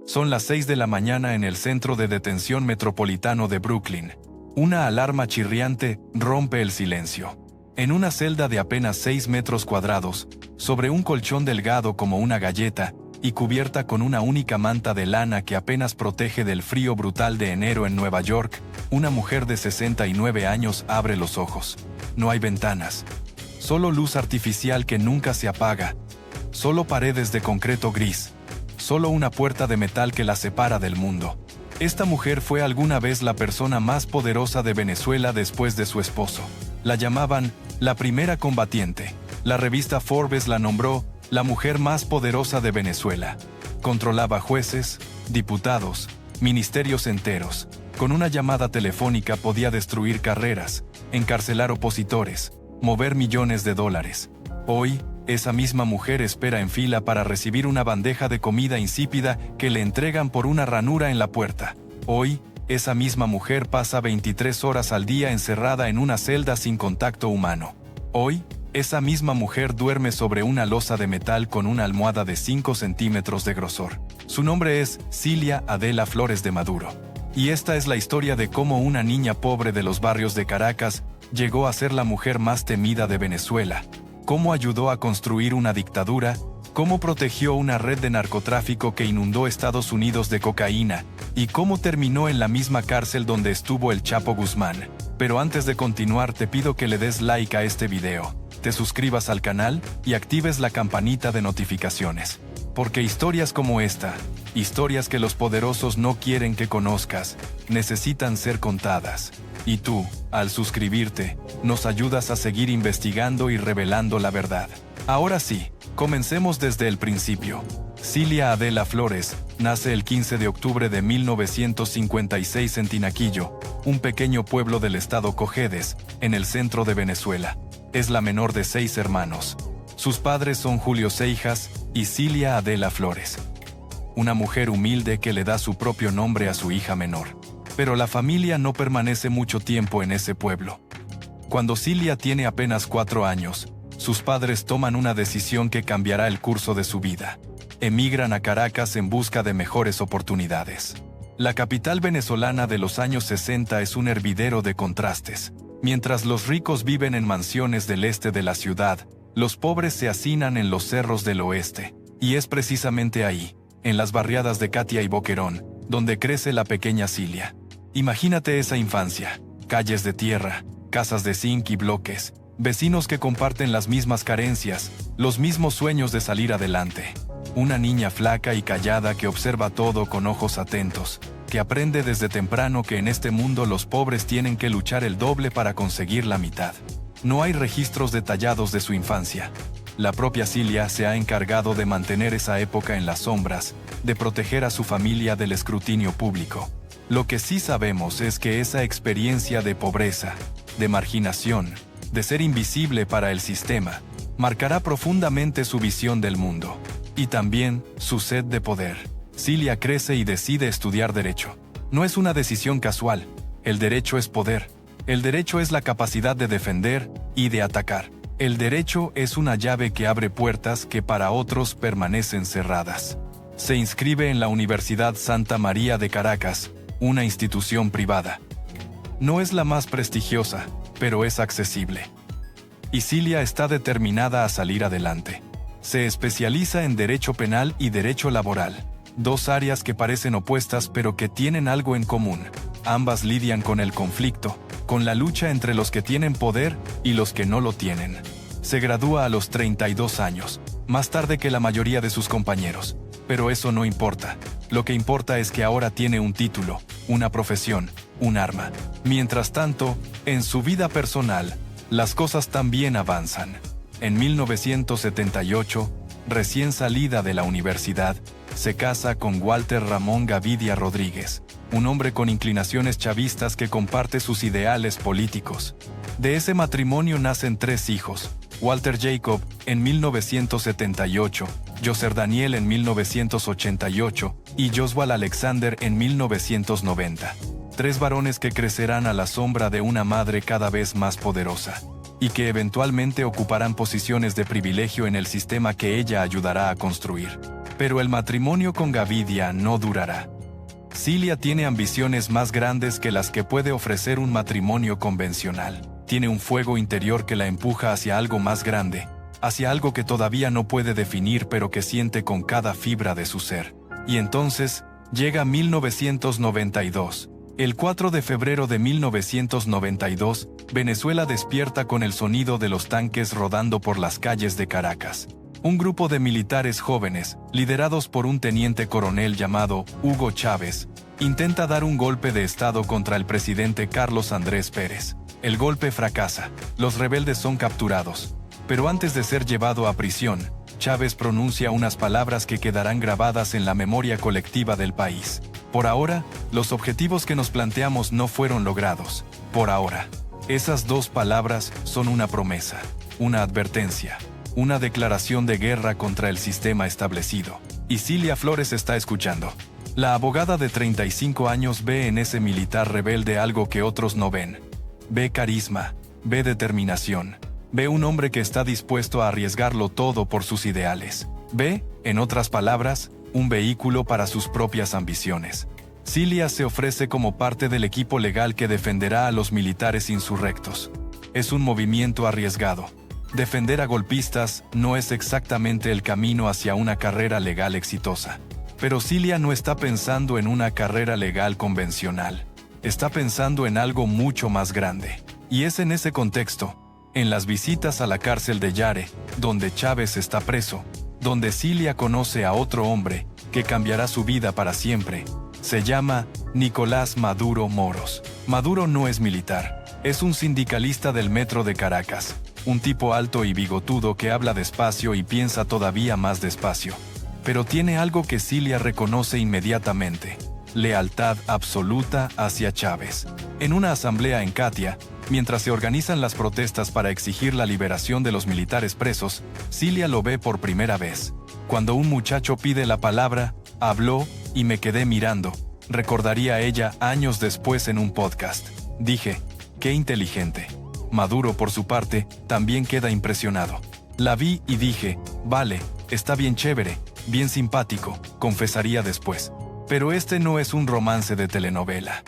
Son las 6 de la mañana en el centro de detención metropolitano de Brooklyn. Una alarma chirriante rompe el silencio. En una celda de apenas 6 metros cuadrados, sobre un colchón delgado como una galleta, y cubierta con una única manta de lana que apenas protege del frío brutal de enero en Nueva York, una mujer de 69 años abre los ojos. No hay ventanas. Solo luz artificial que nunca se apaga. Solo paredes de concreto gris. Solo una puerta de metal que la separa del mundo. Esta mujer fue alguna vez la persona más poderosa de Venezuela después de su esposo. La llamaban la primera combatiente. La revista Forbes la nombró la mujer más poderosa de Venezuela. Controlaba jueces, diputados, ministerios enteros. Con una llamada telefónica podía destruir carreras, encarcelar opositores, mover millones de dólares. Hoy, esa misma mujer espera en fila para recibir una bandeja de comida insípida que le entregan por una ranura en la puerta. Hoy, esa misma mujer pasa 23 horas al día encerrada en una celda sin contacto humano. Hoy, esa misma mujer duerme sobre una losa de metal con una almohada de 5 centímetros de grosor. Su nombre es Cilia Adela Flores de Maduro. Y esta es la historia de cómo una niña pobre de los barrios de Caracas llegó a ser la mujer más temida de Venezuela. Cómo ayudó a construir una dictadura, cómo protegió una red de narcotráfico que inundó Estados Unidos de cocaína, y cómo terminó en la misma cárcel donde estuvo el Chapo Guzmán. Pero antes de continuar te pido que le des like a este video, te suscribas al canal y actives la campanita de notificaciones. Porque historias como esta, historias que los poderosos no quieren que conozcas, necesitan ser contadas. Y tú, al suscribirte, nos ayudas a seguir investigando y revelando la verdad. Ahora sí, comencemos desde el principio. Cilia Adela Flores nace el 15 de octubre de 1956 en Tinaquillo, un pequeño pueblo del estado Cojedes, en el centro de Venezuela. Es la menor de 6 hermanos. Sus padres son Julio Seijas y Cilia Adela Flores. Una mujer humilde que le da su propio nombre a su hija menor. Pero la familia no permanece mucho tiempo en ese pueblo. Cuando Cilia tiene apenas 4 años, sus padres toman una decisión que cambiará el curso de su vida. Emigran a Caracas en busca de mejores oportunidades. La capital venezolana de los años 60 es un hervidero de contrastes. Mientras los ricos viven en mansiones del este de la ciudad, los pobres se hacinan en los cerros del oeste. Y es precisamente ahí, en las barriadas de Catia y Boquerón, donde crece la pequeña Cilia. Imagínate esa infancia, calles de tierra, casas de zinc y bloques, vecinos que comparten las mismas carencias, los mismos sueños de salir adelante. Una niña flaca y callada que observa todo con ojos atentos, que aprende desde temprano que en este mundo los pobres tienen que luchar el doble para conseguir la mitad. No hay registros detallados de su infancia. La propia Cilia se ha encargado de mantener esa época en las sombras, de proteger a su familia del escrutinio público. Lo que sí sabemos es que esa experiencia de pobreza, de marginación, de ser invisible para el sistema, marcará profundamente su visión del mundo. Y también su sed de poder. Cilia crece y decide estudiar Derecho. No es una decisión casual. El derecho es poder. El derecho es la capacidad de defender y de atacar. El derecho es una llave que abre puertas que para otros permanecen cerradas. Se inscribe en la Universidad Santa María de Caracas, una institución privada. No es la más prestigiosa, pero es accesible. Y Cilia está determinada a salir adelante. Se especializa en Derecho Penal y Derecho Laboral, 2 áreas que parecen opuestas pero que tienen algo en común. Ambas lidian con el conflicto, con la lucha entre los que tienen poder y los que no lo tienen. Se gradúa a los 32 años, más tarde que la mayoría de sus compañeros. Pero eso no importa. Lo que importa es que ahora tiene un título, una profesión, un arma. Mientras tanto, en su vida personal, las cosas también avanzan. En 1978, recién salida de la universidad, se casa con Walter Ramón Gavidia Rodríguez, un hombre con inclinaciones chavistas que comparte sus ideales políticos. De ese matrimonio nacen 3 hijos: Walter Jacob en 1978, Yoser Daniel en 1988 y Joswal Alexander en 1990. 3 varones que crecerán a la sombra de una madre cada vez más poderosa, y que eventualmente ocuparán posiciones de privilegio en el sistema que ella ayudará a construir. Pero el matrimonio con Gavidia no durará. Cilia tiene ambiciones más grandes que las que puede ofrecer un matrimonio convencional. Tiene un fuego interior que la empuja hacia algo más grande, hacia algo que todavía no puede definir pero que siente con cada fibra de su ser. Y entonces, llega 1992. El 4 de febrero de 1992, Venezuela despierta con el sonido de los tanques rodando por las calles de Caracas. Un grupo de militares jóvenes, liderados por un teniente coronel llamado Hugo Chávez, intenta dar un golpe de estado contra el presidente Carlos Andrés Pérez. El golpe fracasa, los rebeldes son capturados. Pero antes de ser llevado a prisión, Chávez pronuncia unas palabras que quedarán grabadas en la memoria colectiva del país. Por ahora, los objetivos que nos planteamos no fueron logrados. Por ahora. Esas dos palabras son una promesa, una advertencia, una declaración de guerra contra el sistema establecido. Y Cilia Flores está escuchando. La abogada de 35 años ve en ese militar rebelde algo que otros no ven. Ve carisma, ve determinación. Ve un hombre que está dispuesto a arriesgarlo todo por sus ideales. Ve, en otras palabras, un vehículo para sus propias ambiciones. Cilia se ofrece como parte del equipo legal que defenderá a los militares insurrectos. Es un movimiento arriesgado. Defender a golpistas no es exactamente el camino hacia una carrera legal exitosa. Pero Cilia no está pensando en una carrera legal convencional. Está pensando en algo mucho más grande. Y es en ese contexto, en las visitas a la cárcel de Yare, donde Chávez está preso, donde Cilia conoce a otro hombre que cambiará su vida para siempre. Se llama Nicolás Maduro Moros. Maduro no es militar, es un sindicalista del metro de Caracas, un tipo alto y bigotudo que habla despacio y piensa todavía más despacio. Pero tiene algo que Cilia reconoce inmediatamente: lealtad absoluta hacia Chávez. En una asamblea en Catia, mientras se organizan las protestas para exigir la liberación de los militares presos, Cilia lo ve por primera vez. Cuando un muchacho pide la palabra, habló y me quedé mirando, recordaría ella años después en un podcast. Dije, qué inteligente. Maduro, por su parte, también queda impresionado. La vi y dije, vale, está bien chévere, bien simpático, confesaría después. Pero este no es un romance de telenovela.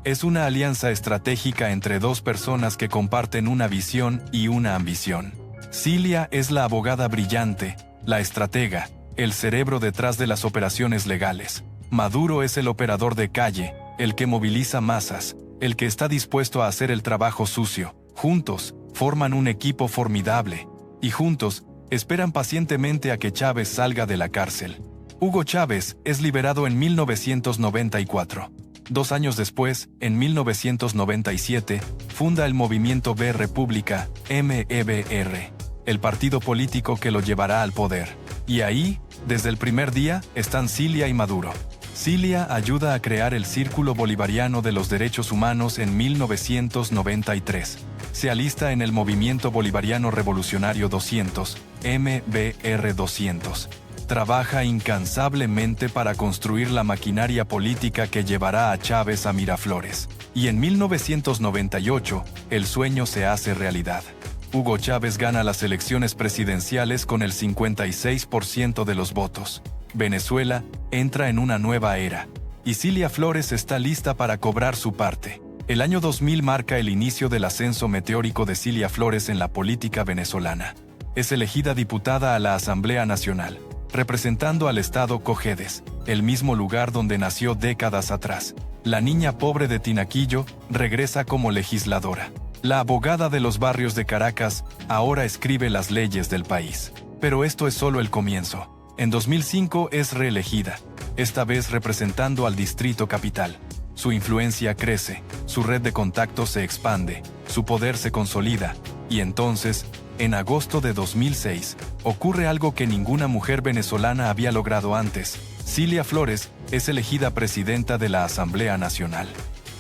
Es una alianza estratégica entre dos personas que comparten una visión y una ambición. Cilia es la abogada brillante, la estratega, el cerebro detrás de las operaciones legales. Maduro es el operador de calle, el que moviliza masas, el que está dispuesto a hacer el trabajo sucio. Juntos, forman un equipo formidable. Y juntos, esperan pacientemente a que Chávez salga de la cárcel. Hugo Chávez es liberado en 1994. 2 años después, en 1997, funda el movimiento B República, MEBR, el partido político que lo llevará al poder. Y ahí, desde el primer día, están Cilia y Maduro. Cilia ayuda a crear el Círculo Bolivariano de los Derechos Humanos en 1993. Se alista en el Movimiento Bolivariano Revolucionario 200, MBR 200. Trabaja incansablemente para construir la maquinaria política que llevará a Chávez a Miraflores. Y en 1998, el sueño se hace realidad. Hugo Chávez gana las elecciones presidenciales con el 56% de los votos. Venezuela entra en una nueva era. Y Cilia Flores está lista para cobrar su parte. El año 2000 marca el inicio del ascenso meteórico de Cilia Flores en la política venezolana. Es elegida diputada a la Asamblea Nacional, representando al estado Cojedes, el mismo lugar donde nació décadas atrás. La niña pobre de Tinaquillo regresa como legisladora. La abogada de los barrios de Caracas ahora escribe las leyes del país. Pero esto es solo el comienzo. En 2005 es reelegida, esta vez representando al Distrito Capital. Su influencia crece, su red de contactos se expande, su poder se consolida, y entonces, en agosto de 2006, ocurre algo que ninguna mujer venezolana había logrado antes. Cilia Flores es elegida presidenta de la Asamblea Nacional.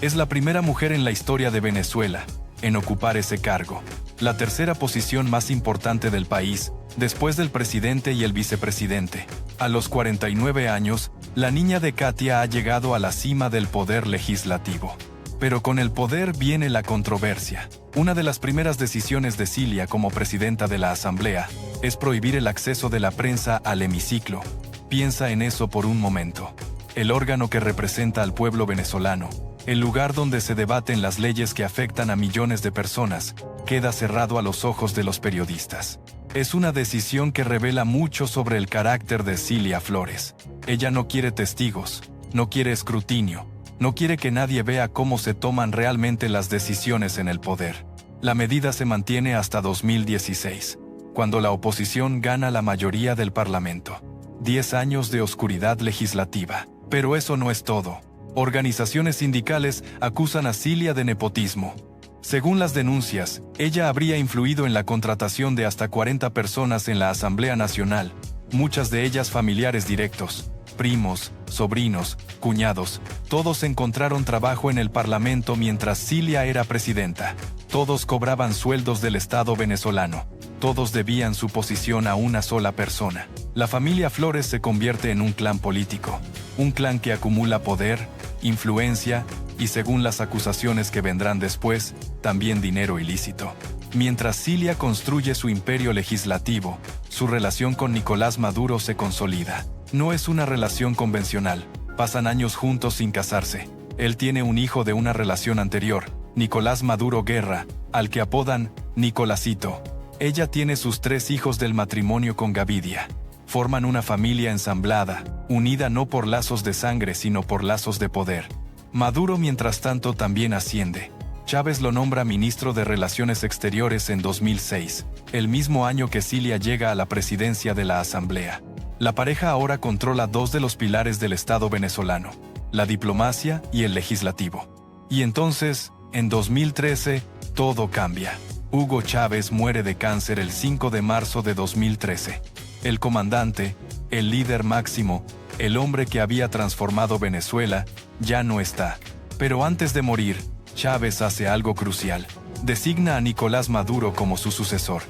Es la primera mujer en la historia de Venezuela en ocupar ese cargo, la tercera posición más importante del país, después del presidente y el vicepresidente. A los 49 años, la niña de Catia ha llegado a la cima del poder legislativo. Pero con el poder viene la controversia. Una de las primeras decisiones de Cilia como presidenta de la Asamblea es prohibir el acceso de la prensa al hemiciclo. Piensa en eso por un momento. El órgano que representa al pueblo venezolano, el lugar donde se debaten las leyes que afectan a millones de personas, queda cerrado a los ojos de los periodistas. Es una decisión que revela mucho sobre el carácter de Cilia Flores. Ella no quiere testigos, no quiere escrutinio, no quiere que nadie vea cómo se toman realmente las decisiones en el poder. La medida se mantiene hasta 2016, cuando la oposición gana la mayoría del Parlamento. 10 años de oscuridad legislativa. Pero eso no es todo. Organizaciones sindicales acusan a Cilia de nepotismo. Según las denuncias, ella habría influido en la contratación de hasta 40 personas en la Asamblea Nacional, muchas de ellas familiares directos, primos, sobrinos, cuñados. Todos encontraron trabajo en el Parlamento mientras Cilia era presidenta. Todos cobraban sueldos del Estado venezolano. Todos debían su posición a una sola persona. La familia Flores se convierte en un clan político. Un clan que acumula poder, influencia y, según las acusaciones que vendrán después, también dinero ilícito. Mientras Cilia construye su imperio legislativo, su relación con Nicolás Maduro se consolida. No es una relación convencional. Pasan años juntos sin casarse. Él tiene un hijo de una relación anterior, Nicolás Maduro Guerra, al que apodan Nicolásito. Ella tiene sus 3 hijos del matrimonio con Gavidia. Forman una familia ensamblada, unida no por lazos de sangre sino por lazos de poder. Maduro, mientras tanto, también asciende. Chávez lo nombra ministro de Relaciones Exteriores en 2006, el mismo año que Cilia llega a la presidencia de la Asamblea. La pareja ahora controla 2 de los pilares del Estado venezolano, la diplomacia y el legislativo. Y entonces, en 2013, todo cambia. Hugo Chávez muere de cáncer el 5 de marzo de 2013. El comandante, el líder máximo, el hombre que había transformado Venezuela, ya no está. Pero antes de morir, Chávez hace algo crucial. Designa a Nicolás Maduro como su sucesor.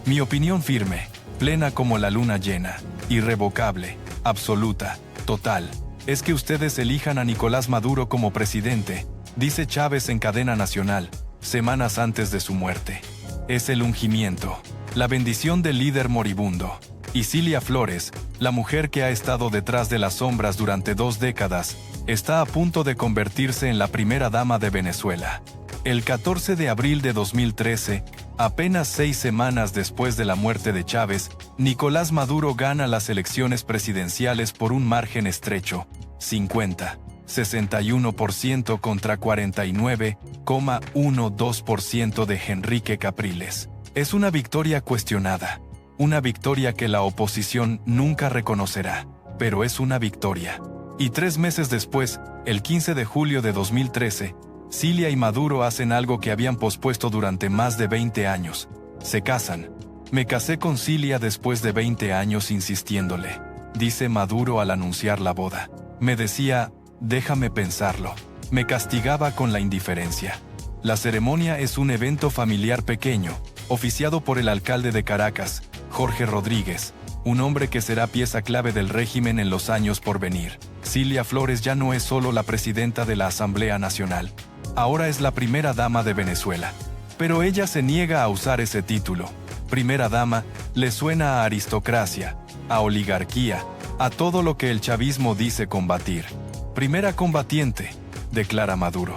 Mi opinión firme, plena como la luna llena, irrevocable, absoluta, total, es que ustedes elijan a Nicolás Maduro como presidente, dice Chávez en cadena nacional, semanas antes de su muerte. Es el ungimiento, la bendición del líder moribundo. Y Cilia Flores, la mujer que ha estado detrás de las sombras durante 2 décadas, está a punto de convertirse en la primera dama de Venezuela. El 14 de abril de 2013, apenas 6 semanas después de la muerte de Chávez, Nicolás Maduro gana las elecciones presidenciales por un margen estrecho, 61% contra 49,12% de Henrique Capriles. Es una victoria cuestionada. Una victoria que la oposición nunca reconocerá, pero es una victoria. Y 3 meses después, el 15 de julio de 2013, Cilia y Maduro hacen algo que habían pospuesto durante más de 20 años. Se casan. Me casé con Cilia después de 20 años insistiéndole, dice Maduro al anunciar la boda. Me decía, déjame pensarlo. Me castigaba con la indiferencia. La ceremonia es un evento familiar pequeño, oficiado por el alcalde de Caracas, Jorge Rodríguez, un hombre que será pieza clave del régimen en los años por venir. Cilia Flores ya no es solo la presidenta de la Asamblea Nacional, ahora es la primera dama de Venezuela. Pero ella se niega a usar ese título. Primera dama le suena a aristocracia, a oligarquía, a todo lo que el chavismo dice combatir. Primera combatiente, declara Maduro.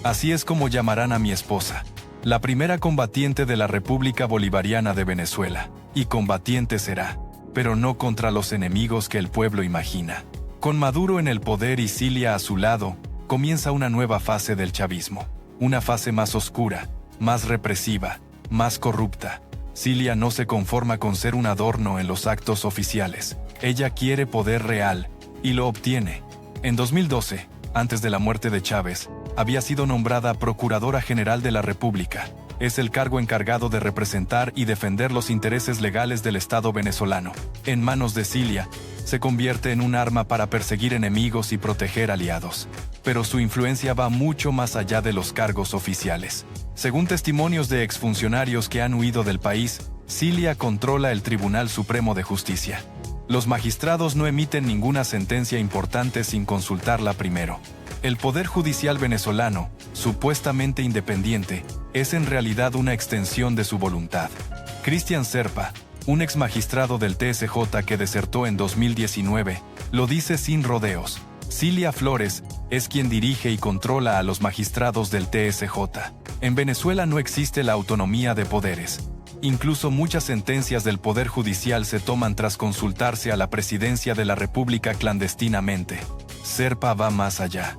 Así es como llamarán a mi esposa, la primera combatiente de la República Bolivariana de Venezuela. Y combatiente será, pero no contra los enemigos que el pueblo imagina. Con Maduro en el poder y Cilia a su lado, comienza una nueva fase del chavismo. Una fase más oscura, más represiva, más corrupta. Cilia no se conforma con ser un adorno en los actos oficiales. Ella quiere poder real, y lo obtiene. En 2012, antes de la muerte de Chávez, había sido nombrada Procuradora General de la República. Es el cargo encargado de representar y defender los intereses legales del Estado venezolano. En manos de Cilia, se convierte en un arma para perseguir enemigos y proteger aliados. Pero su influencia va mucho más allá de los cargos oficiales. Según testimonios de exfuncionarios que han huido del país, Cilia controla el Tribunal Supremo de Justicia. Los magistrados no emiten ninguna sentencia importante sin consultarla primero. El Poder Judicial venezolano, supuestamente independiente, es en realidad una extensión de su voluntad. Cristian Serpa, un ex magistrado del TSJ que desertó en 2019, lo dice sin rodeos. Cilia Flores es quien dirige y controla a los magistrados del TSJ. En Venezuela no existe la autonomía de poderes. Incluso muchas sentencias del Poder Judicial se toman tras consultarse a la Presidencia de la República clandestinamente. Serpa va más allá.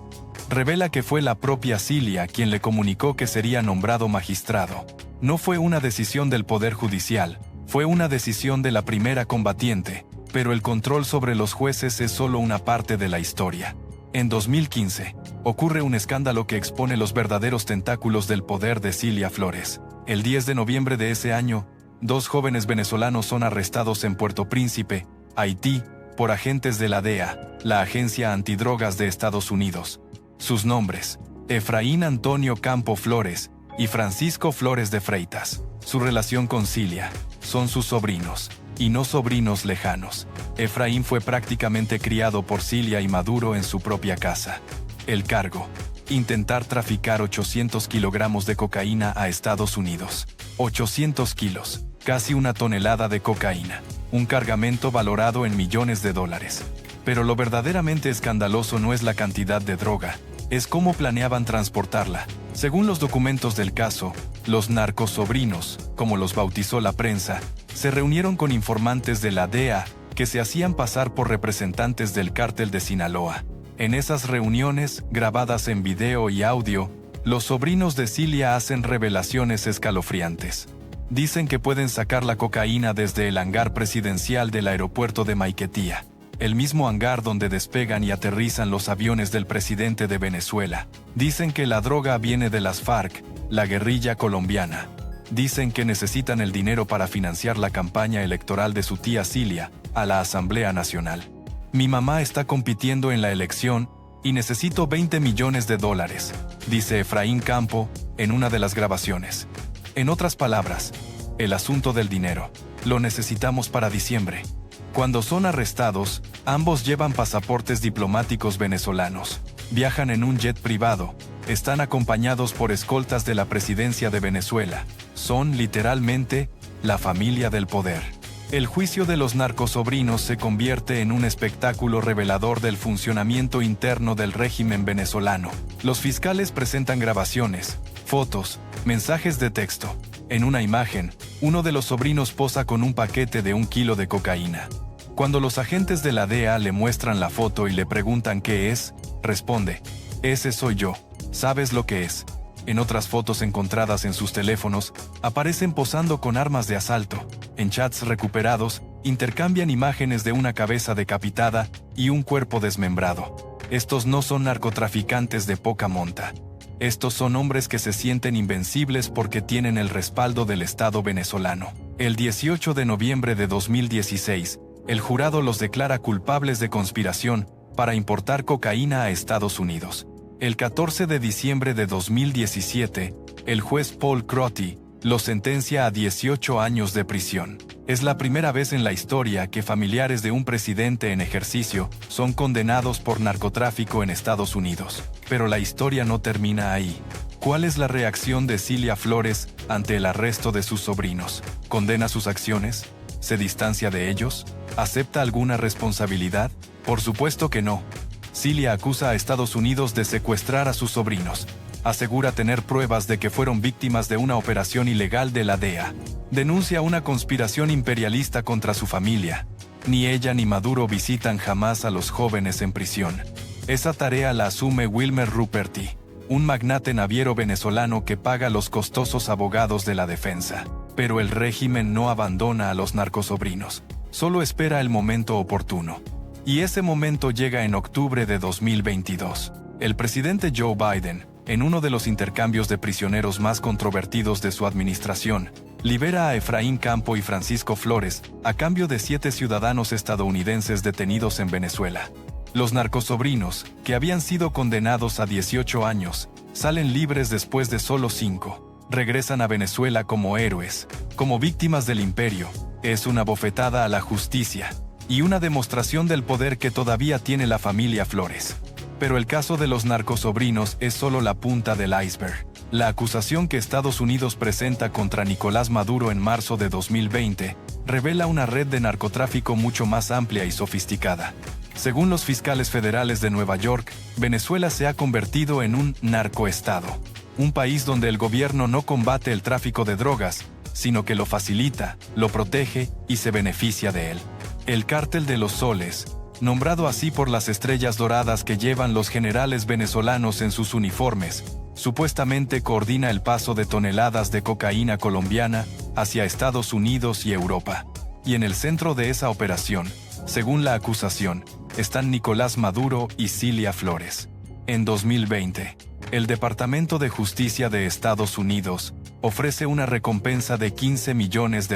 Revela que fue la propia Cilia quien le comunicó que sería nombrado magistrado. No fue una decisión del Poder Judicial, fue una decisión de la primera combatiente, pero el control sobre los jueces es solo una parte de la historia. En 2015, ocurre un escándalo que expone los verdaderos tentáculos del poder de Cilia Flores. El 10 de noviembre de ese año, 2 jóvenes venezolanos son arrestados en Puerto Príncipe, Haití, por agentes de la DEA, la Agencia Antidrogas de Estados Unidos. Sus nombres: Efraín Antonio Campo Flores y Francisco Flores de Freitas. Su relación con Cilia: son sus sobrinos, y no sobrinos lejanos. Efraín fue prácticamente criado por Cilia y Maduro en su propia casa. El cargo: intentar traficar 800 kilogramos de cocaína a Estados Unidos. 800 kilos, casi una tonelada de cocaína. Un cargamento valorado en millones de dólares. Pero lo verdaderamente escandaloso no es la cantidad de droga, es cómo planeaban transportarla. Según los documentos del caso, los narcosobrinos, como los bautizó la prensa, se reunieron con informantes de la DEA que se hacían pasar por representantes del cártel de Sinaloa. En esas reuniones, grabadas en video y audio, los sobrinos de Cilia hacen revelaciones escalofriantes. Dicen que pueden sacar la cocaína desde el hangar presidencial del aeropuerto de Maiquetía, el mismo hangar donde despegan y aterrizan los aviones del presidente de Venezuela. Dicen que la droga viene de las FARC, la guerrilla colombiana. Dicen que necesitan el dinero para financiar la campaña electoral de su tía Cilia a la Asamblea Nacional. Mi mamá está compitiendo en la elección y necesito 20 millones de dólares, dice Efraín Campo en una de las grabaciones. En otras palabras, el asunto del dinero. Lo necesitamos para diciembre. Cuando son arrestados, ambos llevan pasaportes diplomáticos venezolanos. Viajan en un jet privado. Están acompañados por escoltas de la presidencia de Venezuela. Son, literalmente, la familia del poder. El juicio de los narcosobrinos se convierte en un espectáculo revelador del funcionamiento interno del régimen venezolano. Los fiscales presentan grabaciones, fotos, mensajes de texto. En una imagen, uno de los sobrinos posa con un paquete de 1 kilo de cocaína. Cuando los agentes de la DEA le muestran la foto y le preguntan qué es, responde: "Ese soy yo. ¿Sabes lo que es?". En otras fotos encontradas en sus teléfonos, aparecen posando con armas de asalto. En chats recuperados, intercambian imágenes de una cabeza decapitada y un cuerpo desmembrado. Estos no son narcotraficantes de poca monta. Estos son hombres que se sienten invencibles porque tienen el respaldo del Estado venezolano. El 18 de noviembre de 2016, el jurado los declara culpables de conspiración para importar cocaína a Estados Unidos. El 14 de diciembre de 2017, el juez Paul Crotty los sentencia a 18 años de prisión. Es la primera vez en la historia que familiares de un presidente en ejercicio son condenados por narcotráfico en Estados Unidos. Pero la historia no termina ahí. ¿Cuál es la reacción de Cilia Flores ante el arresto de sus sobrinos? ¿Condena sus acciones? ¿Se distancia de ellos? ¿Acepta alguna responsabilidad? Por supuesto que no. Cilia acusa a Estados Unidos de secuestrar a sus sobrinos. Asegura tener pruebas de que fueron víctimas de una operación ilegal de la DEA. Denuncia una conspiración imperialista contra su familia. Ni ella ni Maduro visitan jamás a los jóvenes en prisión. Esa tarea la asume Wilmer Ruperti, un magnate naviero venezolano que paga los costosos abogados de la defensa. Pero el régimen no abandona a los narcosobrinos. Solo espera el momento oportuno. Y ese momento llega en octubre de 2022. El presidente Joe Biden, en uno de los intercambios de prisioneros más controvertidos de su administración, libera a Efraín Campo y Francisco Flores a cambio de 7 ciudadanos estadounidenses detenidos en Venezuela. Los narcosobrinos, que habían sido condenados a 18 años, salen libres después de solo 5. Regresan a Venezuela como héroes, como víctimas del imperio. Es una bofetada a la justicia y una demostración del poder que todavía tiene la familia Flores. Pero el caso de los narcosobrinos es solo la punta del iceberg. La acusación que Estados Unidos presenta contra Nicolás Maduro en marzo de 2020 revela una red de narcotráfico mucho más amplia y sofisticada. Según los fiscales federales de Nueva York, Venezuela se ha convertido en un narcoestado, un país donde el gobierno no combate el tráfico de drogas, sino que lo facilita, lo protege y se beneficia de él. El Cártel de los Soles, nombrado así por las estrellas doradas que llevan los generales venezolanos en sus uniformes, supuestamente coordina el paso de toneladas de cocaína colombiana hacia Estados Unidos y Europa. Y en el centro de esa operación, según la acusación, están Nicolás Maduro y Cilia Flores. En 2020, el Departamento de Justicia de Estados Unidos ofrece una recompensa de $15 millones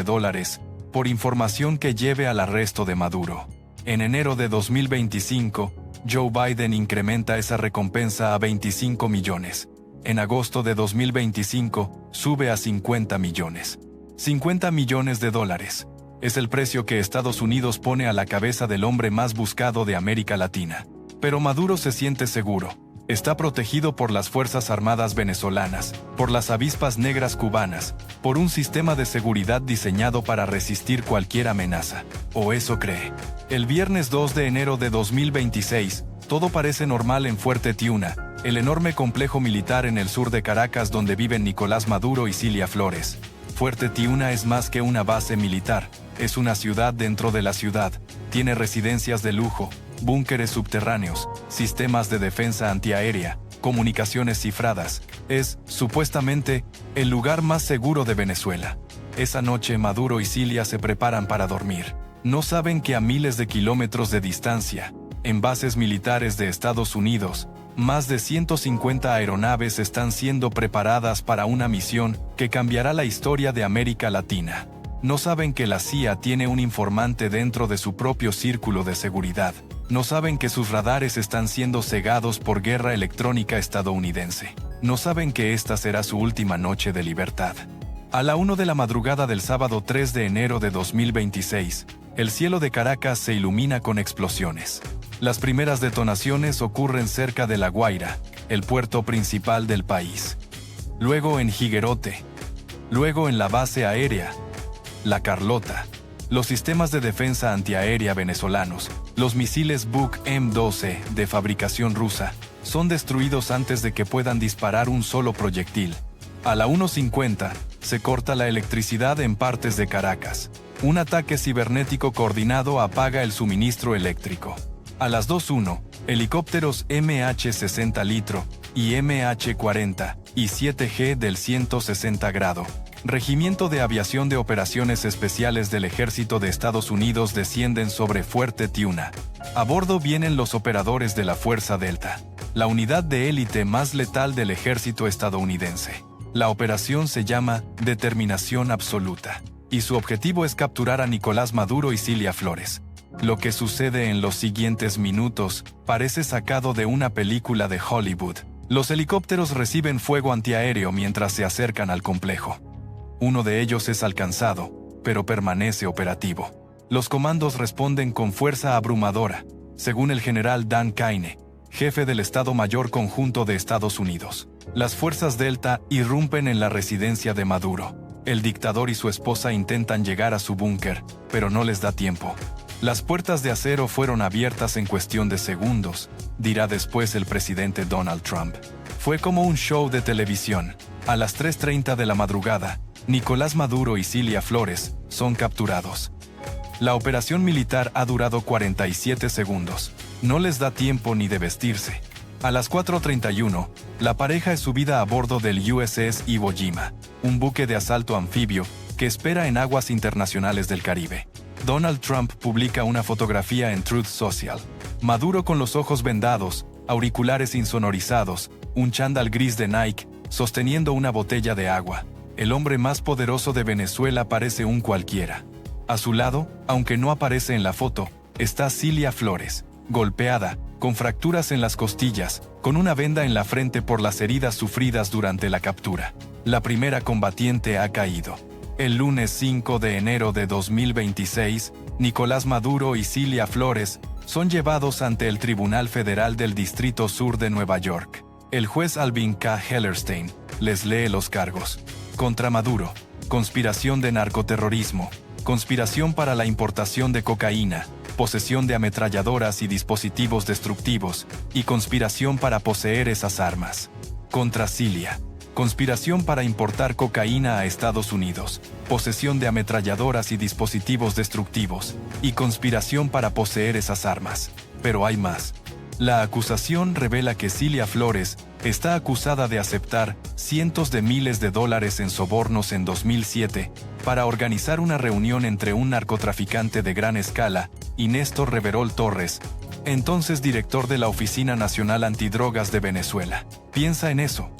por información que lleve al arresto de Maduro. En enero de 2025, Joe Biden incrementa esa recompensa a 25 millones. En agosto de 2025, sube a 50 millones. $50 millones. Es el precio que Estados Unidos pone a la cabeza del hombre más buscado de América Latina. Pero Maduro se siente seguro. Está protegido por las Fuerzas Armadas venezolanas, por las avispas negras cubanas, por un sistema de seguridad diseñado para resistir cualquier amenaza. O eso cree. El viernes 2 de enero de 2026, todo parece normal en Fuerte Tiuna, el enorme complejo militar en el sur de Caracas donde viven Nicolás Maduro y Cilia Flores. Fuerte Tiuna es más que una base militar, es una ciudad dentro de la ciudad, tiene residencias de lujo, búnkeres subterráneos, sistemas de defensa antiaérea, comunicaciones cifradas. Es, supuestamente, el lugar más seguro de Venezuela. Esa noche Maduro y Cilia se preparan para dormir. No saben que a miles de kilómetros de distancia, en bases militares de Estados Unidos, más de 150 aeronaves están siendo preparadas para una misión que cambiará la historia de América Latina. No saben que la CIA tiene un informante dentro de su propio círculo de seguridad. No saben que sus radares están siendo cegados por guerra electrónica estadounidense. No saben que esta será su última noche de libertad. A la 1 de la madrugada del sábado 3 de enero de 2026, el cielo de Caracas se ilumina con explosiones. Las primeras detonaciones ocurren cerca de La Guaira, el puerto principal del país. Luego en Higuerote. Luego en la base aérea La Carlota. Los sistemas de defensa antiaérea venezolanos, los misiles Buk M12 de fabricación rusa, son destruidos antes de que puedan disparar un solo proyectil. A la 1:50, se corta la electricidad en partes de Caracas. Un ataque cibernético coordinado apaga el suministro eléctrico. A las 2:01, helicópteros MH-60 Litro y MH-40 y 7G del 160 grado. Regimiento de Aviación de Operaciones Especiales del Ejército de Estados Unidos descienden sobre Fuerte Tiuna. A bordo vienen los operadores de la Fuerza Delta, la unidad de élite más letal del ejército estadounidense. La operación se llama Determinación Absoluta, y su objetivo es capturar a Nicolás Maduro y Cilia Flores. Lo que sucede en los siguientes minutos parece sacado de una película de Hollywood. Los helicópteros reciben fuego antiaéreo mientras se acercan al complejo. Uno de ellos es alcanzado, pero permanece operativo. Los comandos responden con fuerza abrumadora, según el general Dan Kaine, jefe del Estado Mayor Conjunto de Estados Unidos. Las fuerzas Delta irrumpen en la residencia de Maduro. El dictador y su esposa intentan llegar a su búnker, pero no les da tiempo. Las puertas de acero fueron abiertas en cuestión de segundos, dirá después el presidente Donald Trump. Fue como un show de televisión. A las 3:30 de la madrugada, Nicolás Maduro y Cilia Flores son capturados. La operación militar ha durado 47 segundos. No les da tiempo ni de vestirse. A las 4:31, la pareja es subida a bordo del USS Iwo Jima, un buque de asalto anfibio que espera en aguas internacionales del Caribe. Donald Trump publica una fotografía en Truth Social. Maduro con los ojos vendados, auriculares insonorizados, un chándal gris de Nike, sosteniendo una botella de agua. El hombre más poderoso de Venezuela parece un cualquiera. A su lado, aunque no aparece en la foto, está Cilia Flores, golpeada, con fracturas en las costillas, con una venda en la frente por las heridas sufridas durante la captura. La primera combatiente ha caído. El lunes 5 de enero de 2026, Nicolás Maduro y Cilia Flores son llevados ante el Tribunal Federal del Distrito Sur de Nueva York. El juez Alvin K. Hellerstein les lee los cargos. Contra Maduro, conspiración de narcoterrorismo, conspiración para la importación de cocaína, posesión de ametralladoras y dispositivos destructivos, y conspiración para poseer esas armas. Contra Cilia: conspiración para importar cocaína a Estados Unidos, posesión de ametralladoras y dispositivos destructivos, y conspiración para poseer esas armas. Pero hay más. La acusación revela que Cilia Flores está acusada de aceptar cientos de miles de dólares en sobornos en 2007 para organizar una reunión entre un narcotraficante de gran escala y Néstor Reverol Torres, entonces director de la Oficina Nacional Antidrogas de Venezuela. Piensa en eso.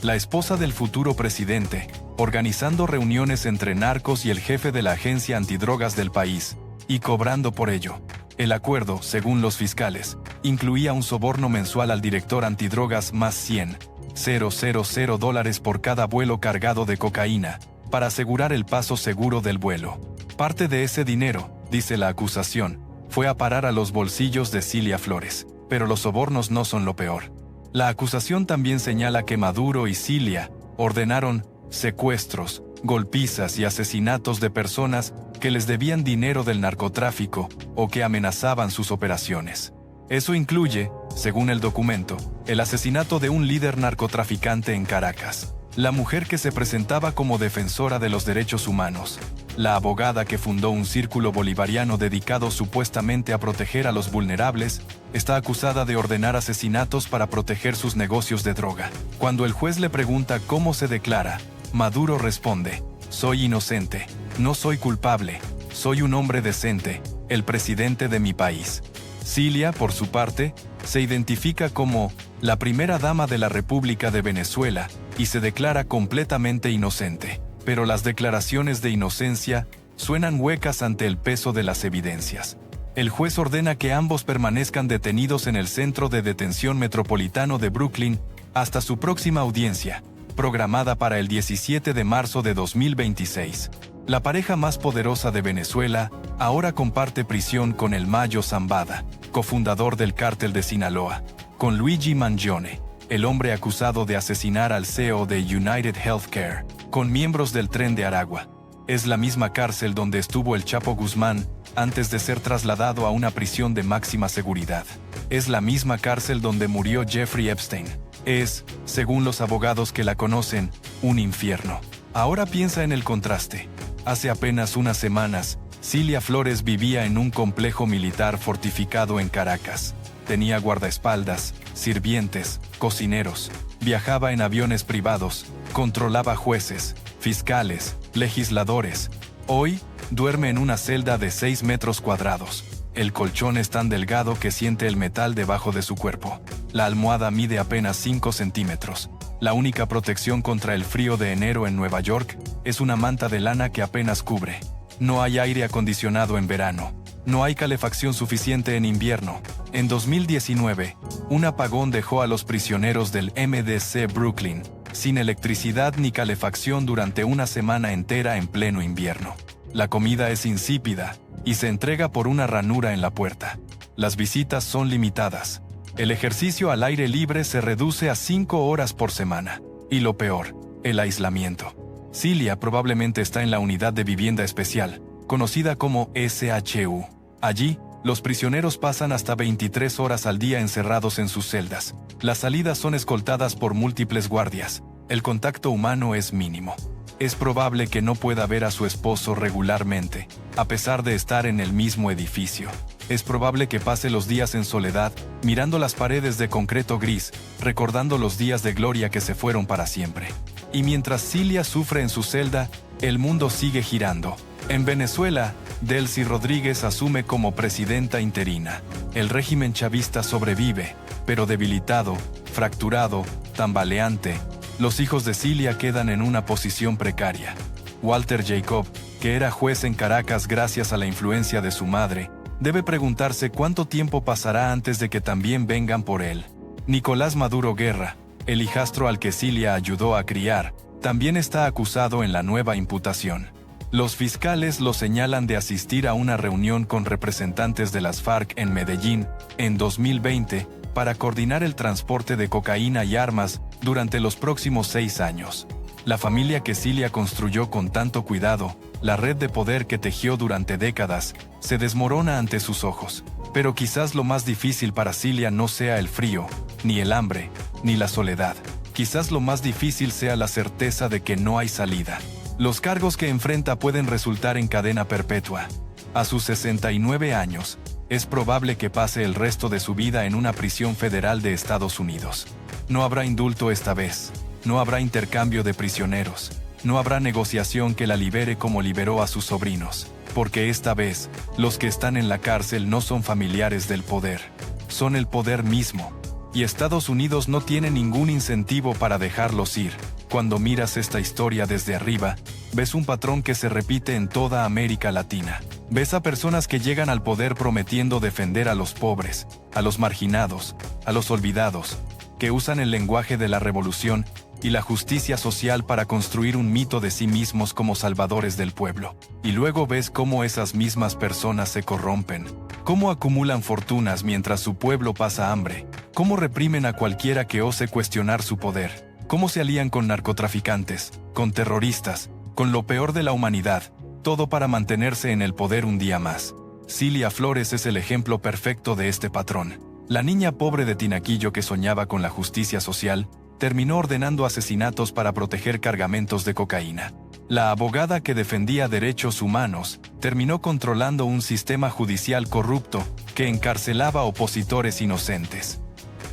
La esposa del futuro presidente, organizando reuniones entre narcos y el jefe de la agencia antidrogas del país, y cobrando por ello. El acuerdo, según los fiscales, incluía un soborno mensual al director antidrogas más $100,000 por cada vuelo cargado de cocaína, para asegurar el paso seguro del vuelo. Parte de ese dinero, dice la acusación, fue a parar a los bolsillos de Cilia Flores. Pero los sobornos no son lo peor. La acusación también señala que Maduro y Cilia ordenaron secuestros, golpizas y asesinatos de personas que les debían dinero del narcotráfico o que amenazaban sus operaciones. Eso incluye, según el documento, el asesinato de un líder narcotraficante en Caracas, la mujer que se presentaba como defensora de los derechos humanos, la abogada que fundó un círculo bolivariano dedicado supuestamente a proteger a los vulnerables, está acusada de ordenar asesinatos para proteger sus negocios de droga. Cuando el juez le pregunta cómo se declara, Maduro responde: soy inocente, no soy culpable, soy un hombre decente, el presidente de mi país. Cilia, por su parte, se identifica como la primera dama de la República de Venezuela y se declara completamente inocente. Pero las declaraciones de inocencia suenan huecas ante el peso de las evidencias. El juez ordena que ambos permanezcan detenidos en el Centro de Detención Metropolitano de Brooklyn hasta su próxima audiencia, programada para el 17 de marzo de 2026. La pareja más poderosa de Venezuela ahora comparte prisión con el Mayo Zambada, cofundador del cártel de Sinaloa, con Luigi Mangione, el hombre acusado de asesinar al CEO de United Healthcare, con miembros del Tren de Aragua. Es la misma cárcel donde estuvo el Chapo Guzmán antes de ser trasladado a una prisión de máxima seguridad. Es la misma cárcel donde murió Jeffrey Epstein. Es, según los abogados que la conocen, un infierno. Ahora piensa en el contraste. Hace apenas unas semanas, Cilia Flores vivía en un complejo militar fortificado en Caracas. Tenía guardaespaldas, sirvientes, cocineros, viajaba en aviones privados, controlaba jueces, fiscales, legisladores. Hoy, duerme en una celda de 6 metros cuadrados. El colchón es tan delgado que siente el metal debajo de su cuerpo. La almohada mide apenas 5 centímetros. La única protección contra el frío de enero en Nueva York es una manta de lana que apenas cubre. No hay aire acondicionado en verano. No hay calefacción suficiente en invierno. En 2019, un apagón dejó a los prisioneros del MDC Brooklyn sin electricidad ni calefacción durante una semana entera en pleno invierno. La comida es insípida y se entrega por una ranura en la puerta. Las visitas son limitadas. El ejercicio al aire libre se reduce a 5 horas por semana. Y lo peor, el aislamiento. Cilia probablemente está en la unidad de vivienda especial, conocida como SHU. Allí, los prisioneros pasan hasta 23 horas al día encerrados en sus celdas. Las salidas son escoltadas por múltiples guardias. El contacto humano es mínimo. Es probable que no pueda ver a su esposo regularmente, a pesar de estar en el mismo edificio. Es probable que pase los días en soledad, mirando las paredes de concreto gris, recordando los días de gloria que se fueron para siempre. Y mientras Cilia sufre en su celda, el mundo sigue girando. En Venezuela, Delcy Rodríguez asume como presidenta interina. El régimen chavista sobrevive, pero debilitado, fracturado, tambaleante. Los hijos de Cilia quedan en una posición precaria. Walter Jacob, que era juez en Caracas gracias a la influencia de su madre, debe preguntarse cuánto tiempo pasará antes de que también vengan por él. Nicolás Maduro Guerra, el hijastro al que Cilia ayudó a criar, también está acusado en la nueva imputación. Los fiscales lo señalan de asistir a una reunión con representantes de las FARC en Medellín, en 2020, para coordinar el transporte de cocaína y armas durante los próximos 6 años. La familia que Cilia construyó con tanto cuidado la red de poder que tejió durante décadas, se desmorona ante sus ojos. Pero quizás lo más difícil para Cilia no sea el frío, ni el hambre, ni la soledad. Quizás lo más difícil sea la certeza de que no hay salida. Los cargos que enfrenta pueden resultar en cadena perpetua. A sus 69 años, es probable que pase el resto de su vida en una prisión federal de Estados Unidos. No habrá indulto esta vez. No habrá intercambio de prisioneros. No habrá negociación que la libere como liberó a sus sobrinos. Porque esta vez, los que están en la cárcel no son familiares del poder. Son el poder mismo. Y Estados Unidos no tiene ningún incentivo para dejarlos ir. Cuando miras esta historia desde arriba, ves un patrón que se repite en toda América Latina. Ves a personas que llegan al poder prometiendo defender a los pobres, a los marginados, a los olvidados, que usan el lenguaje de la revolución y la justicia social para construir un mito de sí mismos como salvadores del pueblo. Y luego ves cómo esas mismas personas se corrompen, cómo acumulan fortunas mientras su pueblo pasa hambre, cómo reprimen a cualquiera que ose cuestionar su poder, cómo se alían con narcotraficantes, con terroristas, con lo peor de la humanidad, todo para mantenerse en el poder un día más. Cilia Flores es el ejemplo perfecto de este patrón. La niña pobre de Tinaquillo que soñaba con la justicia social, terminó ordenando asesinatos para proteger cargamentos de cocaína. La abogada que defendía derechos humanos, terminó controlando un sistema judicial corrupto que encarcelaba opositores inocentes.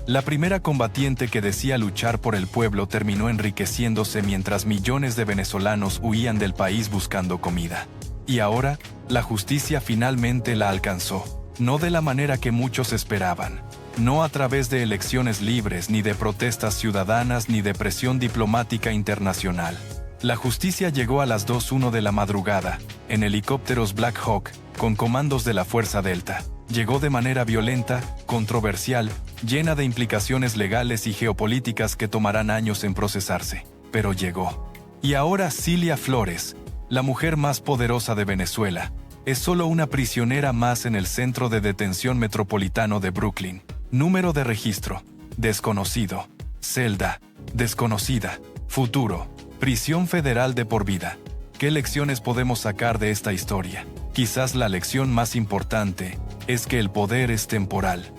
La primera combatiente que decía luchar por el pueblo terminó enriqueciéndose mientras millones de venezolanos huían del país buscando comida. Y ahora, la justicia finalmente la alcanzó, no de la manera que muchos esperaban. No a través de elecciones libres, ni de protestas ciudadanas, ni de presión diplomática internacional. La justicia llegó a las 2:01 de la madrugada, en helicópteros Black Hawk, con comandos de la Fuerza Delta. Llegó de manera violenta, controversial, llena de implicaciones legales y geopolíticas que tomarán años en procesarse. Pero llegó. Y ahora Cilia Flores, la mujer más poderosa de Venezuela, es solo una prisionera más en el Centro de Detención Metropolitano de Brooklyn. Número de registro: desconocido. Celda: desconocida. Futuro: prisión federal de por vida. ¿Qué lecciones podemos sacar de esta historia? Quizás la lección más importante es que el poder es temporal.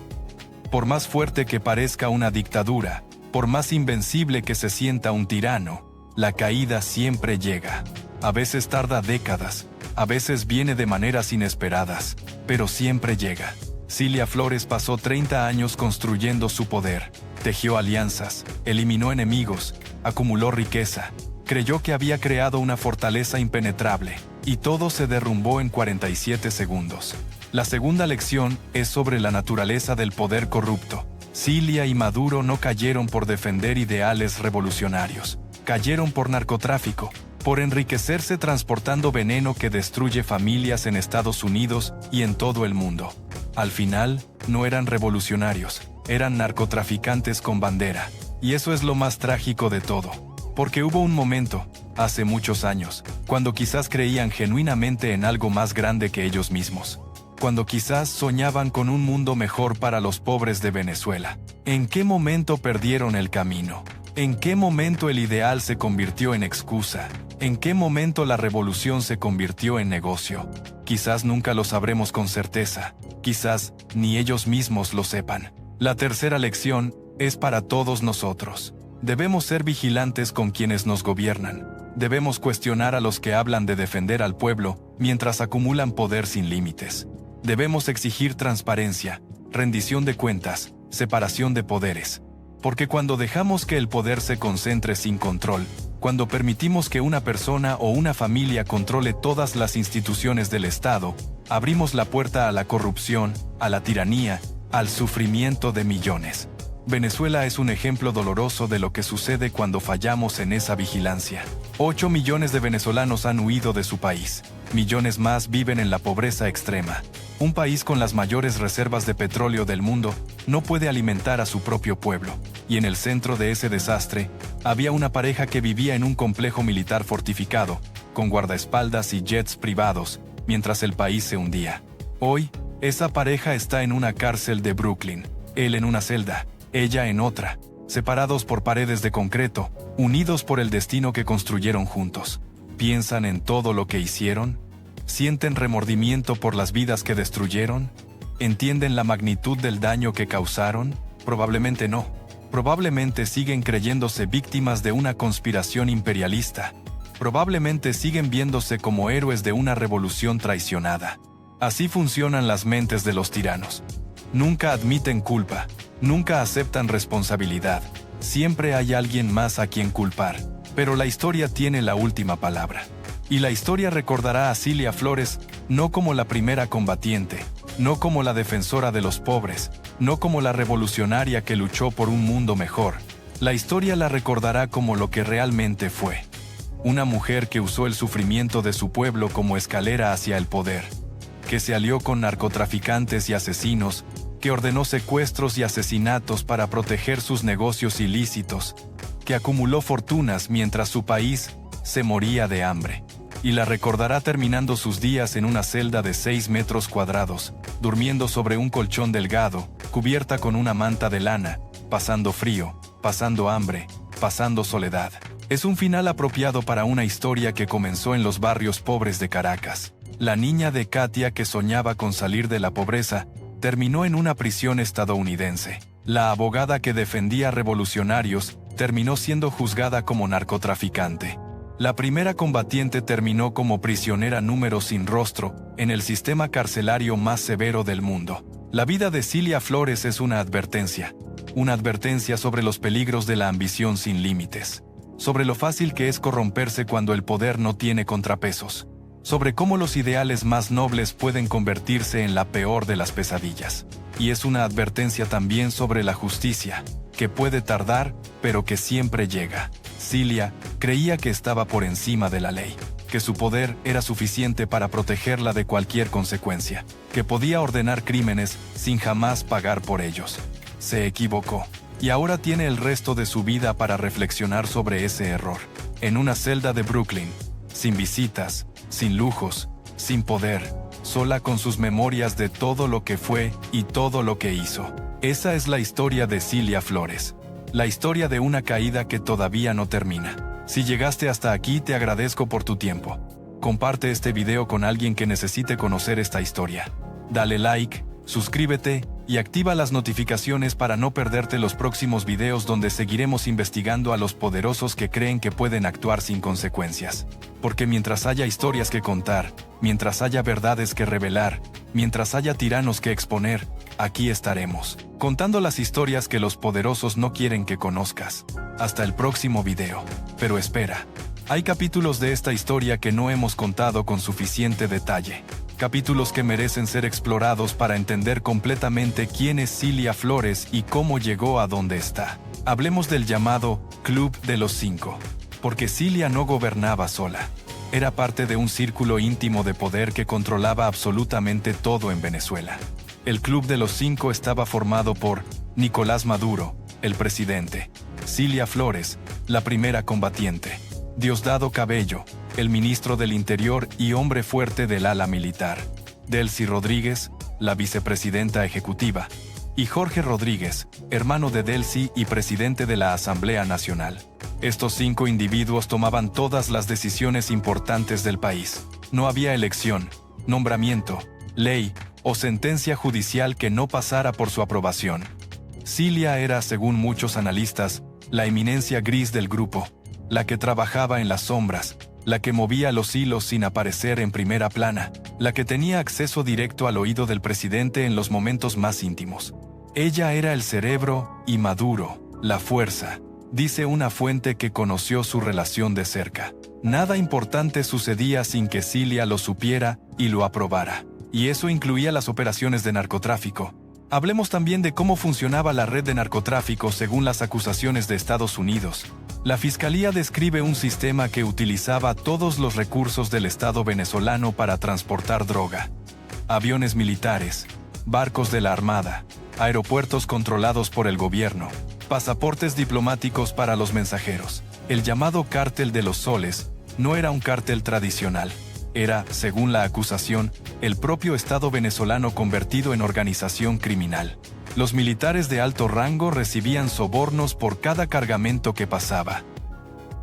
Por más fuerte que parezca una dictadura, por más invencible que se sienta un tirano, la caída siempre llega. A veces tarda décadas, a veces viene de maneras inesperadas, pero siempre llega. Cilia Flores pasó 30 años construyendo su poder, tejió alianzas, eliminó enemigos, acumuló riqueza, creyó que había creado una fortaleza impenetrable, y todo se derrumbó en 47 segundos. La segunda lección es sobre la naturaleza del poder corrupto. Cilia y Maduro no cayeron por defender ideales revolucionarios, cayeron por narcotráfico, por enriquecerse transportando veneno que destruye familias en Estados Unidos y en todo el mundo. Al final, no eran revolucionarios, eran narcotraficantes con bandera. Y eso es lo más trágico de todo. Porque hubo un momento, hace muchos años, cuando quizás creían genuinamente en algo más grande que ellos mismos. Cuando quizás soñaban con un mundo mejor para los pobres de Venezuela. ¿En qué momento perdieron el camino? ¿En qué momento el ideal se convirtió en excusa? ¿En qué momento la revolución se convirtió en negocio? Quizás nunca lo sabremos con certeza. Quizás ni ellos mismos lo sepan. La tercera lección es para todos nosotros. Debemos ser vigilantes con quienes nos gobiernan. Debemos cuestionar a los que hablan de defender al pueblo mientras acumulan poder sin límites. Debemos exigir transparencia, rendición de cuentas, separación de poderes. Porque cuando dejamos que el poder se concentre sin control, cuando permitimos que una persona o una familia controle todas las instituciones del Estado, abrimos la puerta a la corrupción, a la tiranía, al sufrimiento de millones. Venezuela es un ejemplo doloroso de lo que sucede cuando fallamos en esa vigilancia. 8 millones de venezolanos han huido de su país. Millones más viven en la pobreza extrema. Un país con las mayores reservas de petróleo del mundo no puede alimentar a su propio pueblo. Y en el centro de ese desastre, había una pareja que vivía en un complejo militar fortificado, con guardaespaldas y jets privados, mientras el país se hundía. Hoy, esa pareja está en una cárcel de Brooklyn, él en una celda, ella en otra, separados por paredes de concreto, unidos por el destino que construyeron juntos. ¿Piensan en todo lo que hicieron? ¿Sienten remordimiento por las vidas que destruyeron? ¿Entienden la magnitud del daño que causaron? Probablemente no. Probablemente siguen creyéndose víctimas de una conspiración imperialista. Probablemente siguen viéndose como héroes de una revolución traicionada. Así funcionan las mentes de los tiranos. Nunca admiten culpa, nunca aceptan responsabilidad. Siempre hay alguien más a quien culpar. Pero la historia tiene la última palabra. Y la historia recordará a Cilia Flores no como la primera combatiente, no como la defensora de los pobres, no como la revolucionaria que luchó por un mundo mejor. La historia la recordará como lo que realmente fue. Una mujer que usó el sufrimiento de su pueblo como escalera hacia el poder, que se alió con narcotraficantes y asesinos, que ordenó secuestros y asesinatos para proteger sus negocios ilícitos, que acumuló fortunas mientras su país se moría de hambre. Y la recordará terminando sus días en una celda de 6 metros cuadrados, durmiendo sobre un colchón delgado, cubierta con una manta de lana, pasando frío, pasando hambre, pasando soledad. Es un final apropiado para una historia que comenzó en los barrios pobres de Caracas. La niña de Katia que soñaba con salir de la pobreza, terminó en una prisión estadounidense. La abogada que defendía revolucionarios, terminó siendo juzgada como narcotraficante. La primera combatiente terminó como prisionera número sin rostro, en el sistema carcelario más severo del mundo. La vida de Cilia Flores es una advertencia sobre los peligros de la ambición sin límites, sobre lo fácil que es corromperse cuando el poder no tiene contrapesos, sobre cómo los ideales más nobles pueden convertirse en la peor de las pesadillas. Y es una advertencia también sobre la justicia, que puede tardar, pero que siempre llega. Cilia creía que estaba por encima de la ley, que su poder era suficiente para protegerla de cualquier consecuencia, que podía ordenar crímenes sin jamás pagar por ellos. Se equivocó, y ahora tiene el resto de su vida para reflexionar sobre ese error. En una celda de Brooklyn, sin visitas, sin lujos, sin poder, sola con sus memorias de todo lo que fue y todo lo que hizo. Esa es la historia de Cilia Flores. La historia de una caída que todavía no termina. Si llegaste hasta aquí, te agradezco por tu tiempo. Comparte este video con alguien que necesite conocer esta historia. Dale like, suscríbete y activa las notificaciones para no perderte los próximos videos donde seguiremos investigando a los poderosos que creen que pueden actuar sin consecuencias. Porque mientras haya historias que contar, mientras haya verdades que revelar, mientras haya tiranos que exponer, aquí estaremos, contando las historias que los poderosos no quieren que conozcas. Hasta el próximo video. Pero espera, hay capítulos de esta historia que no hemos contado con suficiente detalle. Capítulos que merecen ser explorados para entender completamente quién es Cilia Flores y cómo llegó a donde está. Hablemos del llamado Club de los Cinco. Porque Cilia no gobernaba sola. Era parte de un círculo íntimo de poder que controlaba absolutamente todo en Venezuela. El Club de los Cinco estaba formado por Nicolás Maduro, el presidente; Cilia Flores, la primera combatiente; Diosdado Cabello, el ministro del Interior y hombre fuerte del ala militar; Delcy Rodríguez, la vicepresidenta ejecutiva; y Jorge Rodríguez, hermano de Delcy y presidente de la Asamblea Nacional. Estos 5 individuos tomaban todas las decisiones importantes del país. No había elección, nombramiento, ley o sentencia judicial que no pasara por su aprobación. Cilia era, según muchos analistas, la eminencia gris del grupo, la que trabajaba en las sombras, la que movía los hilos sin aparecer en primera plana, la que tenía acceso directo al oído del presidente en los momentos más íntimos. Ella era el cerebro y Maduro, la fuerza, dice una fuente que conoció su relación de cerca. Nada importante sucedía sin que Cilia lo supiera y lo aprobara. Y eso incluía las operaciones de narcotráfico. Hablemos también de cómo funcionaba la red de narcotráfico según las acusaciones de Estados Unidos. La Fiscalía describe un sistema que utilizaba todos los recursos del Estado venezolano para transportar droga. Aviones militares, barcos de la Armada, aeropuertos controlados por el gobierno, pasaportes diplomáticos para los mensajeros. El llamado Cártel de los Soles no era un cártel tradicional. Era, según la acusación, el propio Estado venezolano convertido en organización criminal. Los militares de alto rango recibían sobornos por cada cargamento que pasaba.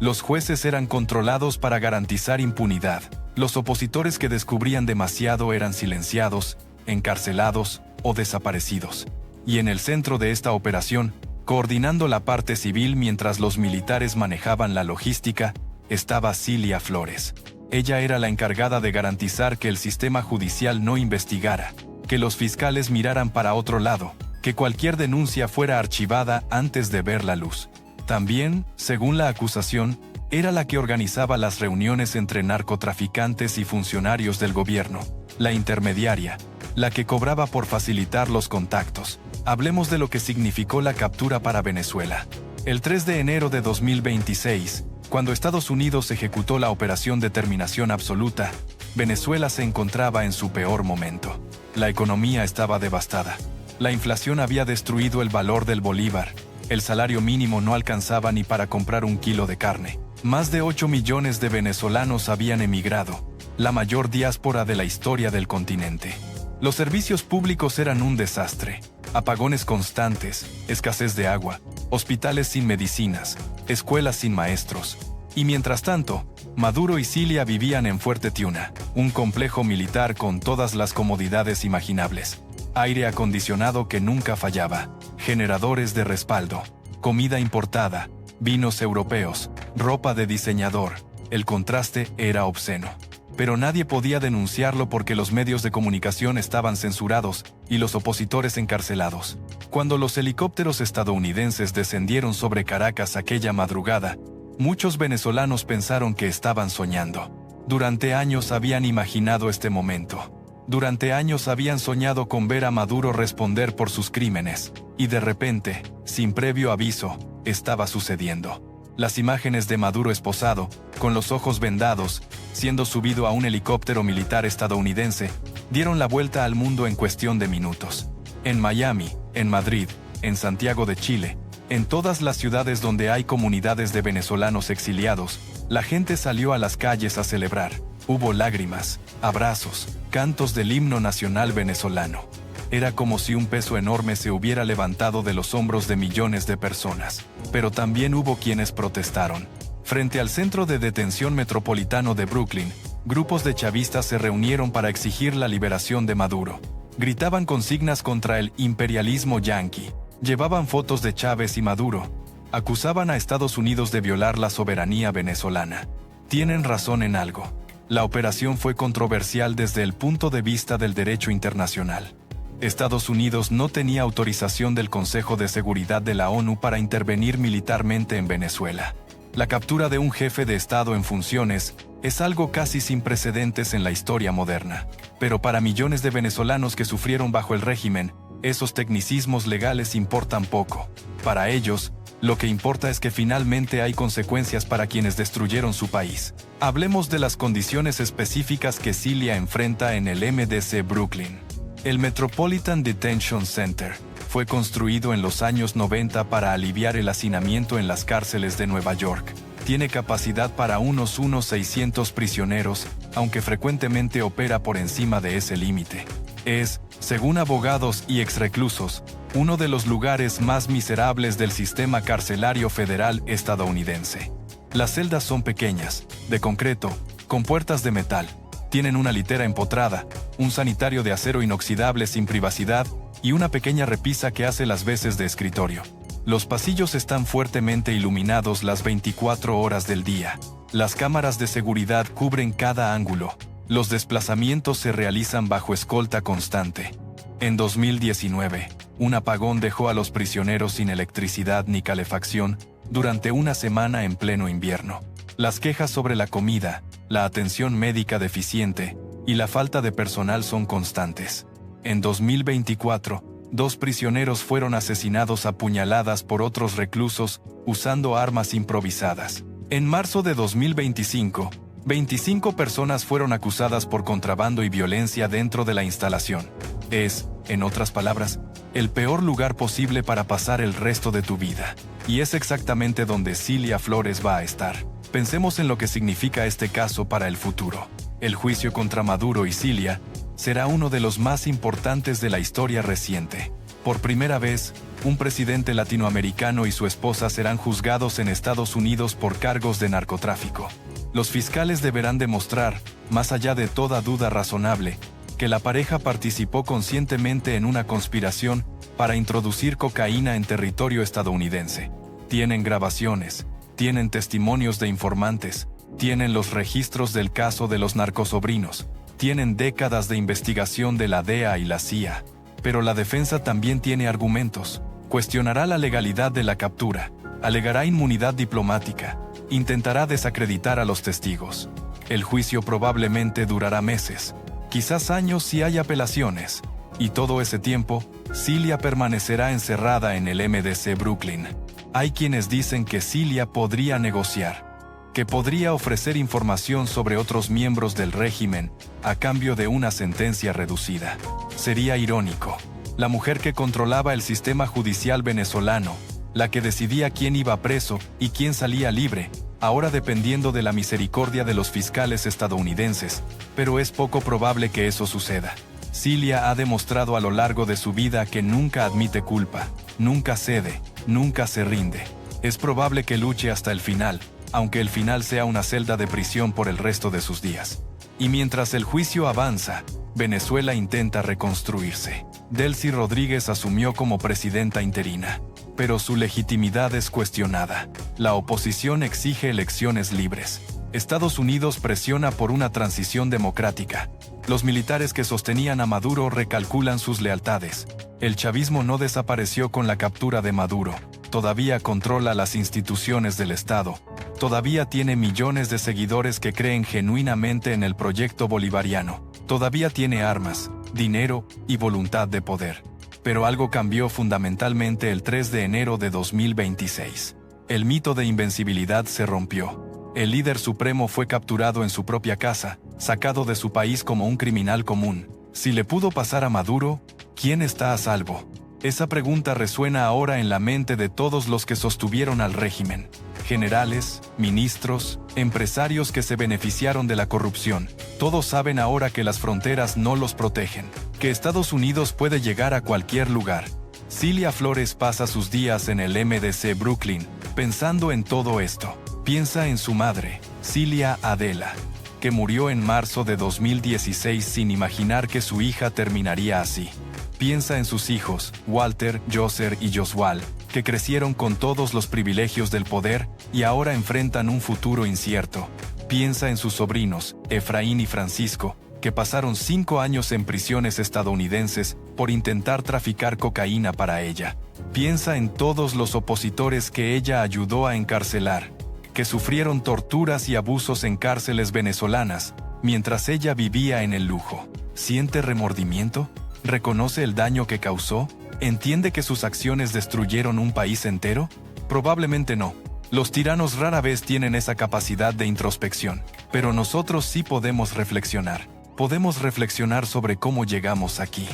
Los jueces eran controlados para garantizar impunidad. Los opositores que descubrían demasiado eran silenciados, encarcelados o desaparecidos. Y en el centro de esta operación, coordinando la parte civil mientras los militares manejaban la logística, estaba Cilia Flores. Ella era la encargada de garantizar que el sistema judicial no investigara, que los fiscales miraran para otro lado, que cualquier denuncia fuera archivada antes de ver la luz. También, según la acusación, era la que organizaba las reuniones entre narcotraficantes y funcionarios del gobierno, la intermediaria, la que cobraba por facilitar los contactos. Hablemos de lo que significó la captura para Venezuela. El 3 de enero de 2026, cuando Estados Unidos ejecutó la Operación Determinación Absoluta, Venezuela se encontraba en su peor momento. La economía estaba devastada. La inflación había destruido el valor del bolívar. El salario mínimo no alcanzaba ni para comprar un kilo de carne. Más de 8 millones de venezolanos habían emigrado, la mayor diáspora de la historia del continente. Los servicios públicos eran un desastre. Apagones constantes, escasez de agua, hospitales sin medicinas, escuelas sin maestros. Y mientras tanto, Maduro y Cilia vivían en Fuerte Tiuna, un complejo militar con todas las comodidades imaginables. Aire acondicionado que nunca fallaba, generadores de respaldo, comida importada, vinos europeos, ropa de diseñador. El contraste era obsceno. Pero nadie podía denunciarlo porque los medios de comunicación estaban censurados y los opositores encarcelados. Cuando los helicópteros estadounidenses descendieron sobre Caracas aquella madrugada, muchos venezolanos pensaron que estaban soñando. Durante años habían imaginado este momento. Durante años habían soñado con ver a Maduro responder por sus crímenes. Y de repente, sin previo aviso, estaba sucediendo. Las imágenes de Maduro esposado, con los ojos vendados, siendo subido a un helicóptero militar estadounidense, dieron la vuelta al mundo en cuestión de minutos. En Miami, en Madrid, en Santiago de Chile, en todas las ciudades donde hay comunidades de venezolanos exiliados, la gente salió a las calles a celebrar. Hubo lágrimas, abrazos, cantos del himno nacional venezolano. Era como si un peso enorme se hubiera levantado de los hombros de millones de personas. Pero también hubo quienes protestaron. Frente al Centro de Detención Metropolitano de Brooklyn, grupos de chavistas se reunieron para exigir la liberación de Maduro. Gritaban consignas contra el imperialismo yanqui. Llevaban fotos de Chávez y Maduro. Acusaban a Estados Unidos de violar la soberanía venezolana. Tienen razón en algo. La operación fue controversial desde el punto de vista del derecho internacional. Estados Unidos no tenía autorización del Consejo de Seguridad de la ONU para intervenir militarmente en Venezuela. La captura de un jefe de Estado en funciones es algo casi sin precedentes en la historia moderna. Pero para millones de venezolanos que sufrieron bajo el régimen, esos tecnicismos legales importan poco. Para ellos, lo que importa es que finalmente hay consecuencias para quienes destruyeron su país. Hablemos de las condiciones específicas que Cilia enfrenta en el MDC Brooklyn. El Metropolitan Detention Center fue construido en los años 90 para aliviar el hacinamiento en las cárceles de Nueva York. Tiene capacidad para unos 600 prisioneros, aunque frecuentemente opera por encima de ese límite. Es, según abogados y exreclusos, uno de los lugares más miserables del sistema carcelario federal estadounidense. Las celdas son pequeñas, de concreto, con puertas de metal. Tienen una litera empotrada, un sanitario de acero inoxidable sin privacidad y una pequeña repisa que hace las veces de escritorio. Los pasillos están fuertemente iluminados las 24 horas del día. Las cámaras de seguridad cubren cada ángulo. Los desplazamientos se realizan bajo escolta constante. En 2019, un apagón dejó a los prisioneros sin electricidad ni calefacción durante una semana en pleno invierno. Las quejas sobre la comida, la atención médica deficiente y la falta de personal son constantes. En 2024, 2 prisioneros fueron asesinados a puñaladas por otros reclusos usando armas improvisadas. En marzo de 2025, 25 personas fueron acusadas por contrabando y violencia dentro de la instalación. Es, en otras palabras, el peor lugar posible para pasar el resto de tu vida. Y es exactamente donde Cilia Flores va a estar. Pensemos en lo que significa este caso para el futuro. El juicio contra Maduro y Cilia será uno de los más importantes de la historia reciente. Por primera vez, un presidente latinoamericano y su esposa serán juzgados en Estados Unidos por cargos de narcotráfico. Los fiscales deberán demostrar, más allá de toda duda razonable, que la pareja participó conscientemente en una conspiración para introducir cocaína en territorio estadounidense. Tienen grabaciones, tienen testimonios de informantes, tienen los registros del caso de los narcosobrinos, tienen décadas de investigación de la DEA y la CIA. Pero la defensa también tiene argumentos. Cuestionará la legalidad de la captura, alegará inmunidad diplomática, intentará desacreditar a los testigos. El juicio probablemente durará meses, quizás años si hay apelaciones, y todo ese tiempo, Cilia permanecerá encerrada en el MDC Brooklyn. Hay quienes dicen que Cilia podría negociar, que podría ofrecer información sobre otros miembros del régimen a cambio de una sentencia reducida. Sería irónico. La mujer que controlaba el sistema judicial venezolano, la que decidía quién iba preso y quién salía libre, ahora dependiendo de la misericordia de los fiscales estadounidenses, pero es poco probable que eso suceda. Cilia ha demostrado a lo largo de su vida que nunca admite culpa, nunca cede, nunca se rinde. Es probable que luche hasta el final, aunque el final sea una celda de prisión por el resto de sus días. Y mientras el juicio avanza, Venezuela intenta reconstruirse. Delcy Rodríguez asumió como presidenta interina, pero su legitimidad es cuestionada. La oposición exige elecciones libres. Estados Unidos presiona por una transición democrática. Los militares que sostenían a Maduro recalculan sus lealtades. El chavismo no desapareció con la captura de Maduro. Todavía controla las instituciones del Estado. Todavía tiene millones de seguidores que creen genuinamente en el proyecto bolivariano. Todavía tiene armas, dinero y voluntad de poder. Pero algo cambió fundamentalmente el 3 de enero de 2026. El mito de invencibilidad se rompió. El líder supremo fue capturado en su propia casa, sacado de su país como un criminal común. Si le pudo pasar a Maduro, ¿quién está a salvo? Esa pregunta resuena ahora en la mente de todos los que sostuvieron al régimen. Generales, ministros, empresarios que se beneficiaron de la corrupción. Todos saben ahora que las fronteras no los protegen, que Estados Unidos puede llegar a cualquier lugar. Cilia Flores pasa sus días en el MDC Brooklyn, pensando en todo esto. Piensa en su madre, Cilia Adela, que murió en marzo de 2016 sin imaginar que su hija terminaría así. Piensa en sus hijos, Walter, Yoser y Josual, que crecieron con todos los privilegios del poder y ahora enfrentan un futuro incierto. Piensa en sus sobrinos, Efraín y Francisco, que pasaron 5 años en prisiones estadounidenses por intentar traficar cocaína para ella. Piensa en todos los opositores que ella ayudó a encarcelar, que sufrieron torturas y abusos en cárceles venezolanas, mientras ella vivía en el lujo. ¿Siente remordimiento? ¿Reconoce el daño que causó? ¿Entiende que sus acciones destruyeron un país entero? Probablemente no. Los tiranos rara vez tienen esa capacidad de introspección, pero nosotros sí podemos reflexionar. Podemos reflexionar sobre cómo llegamos aquí.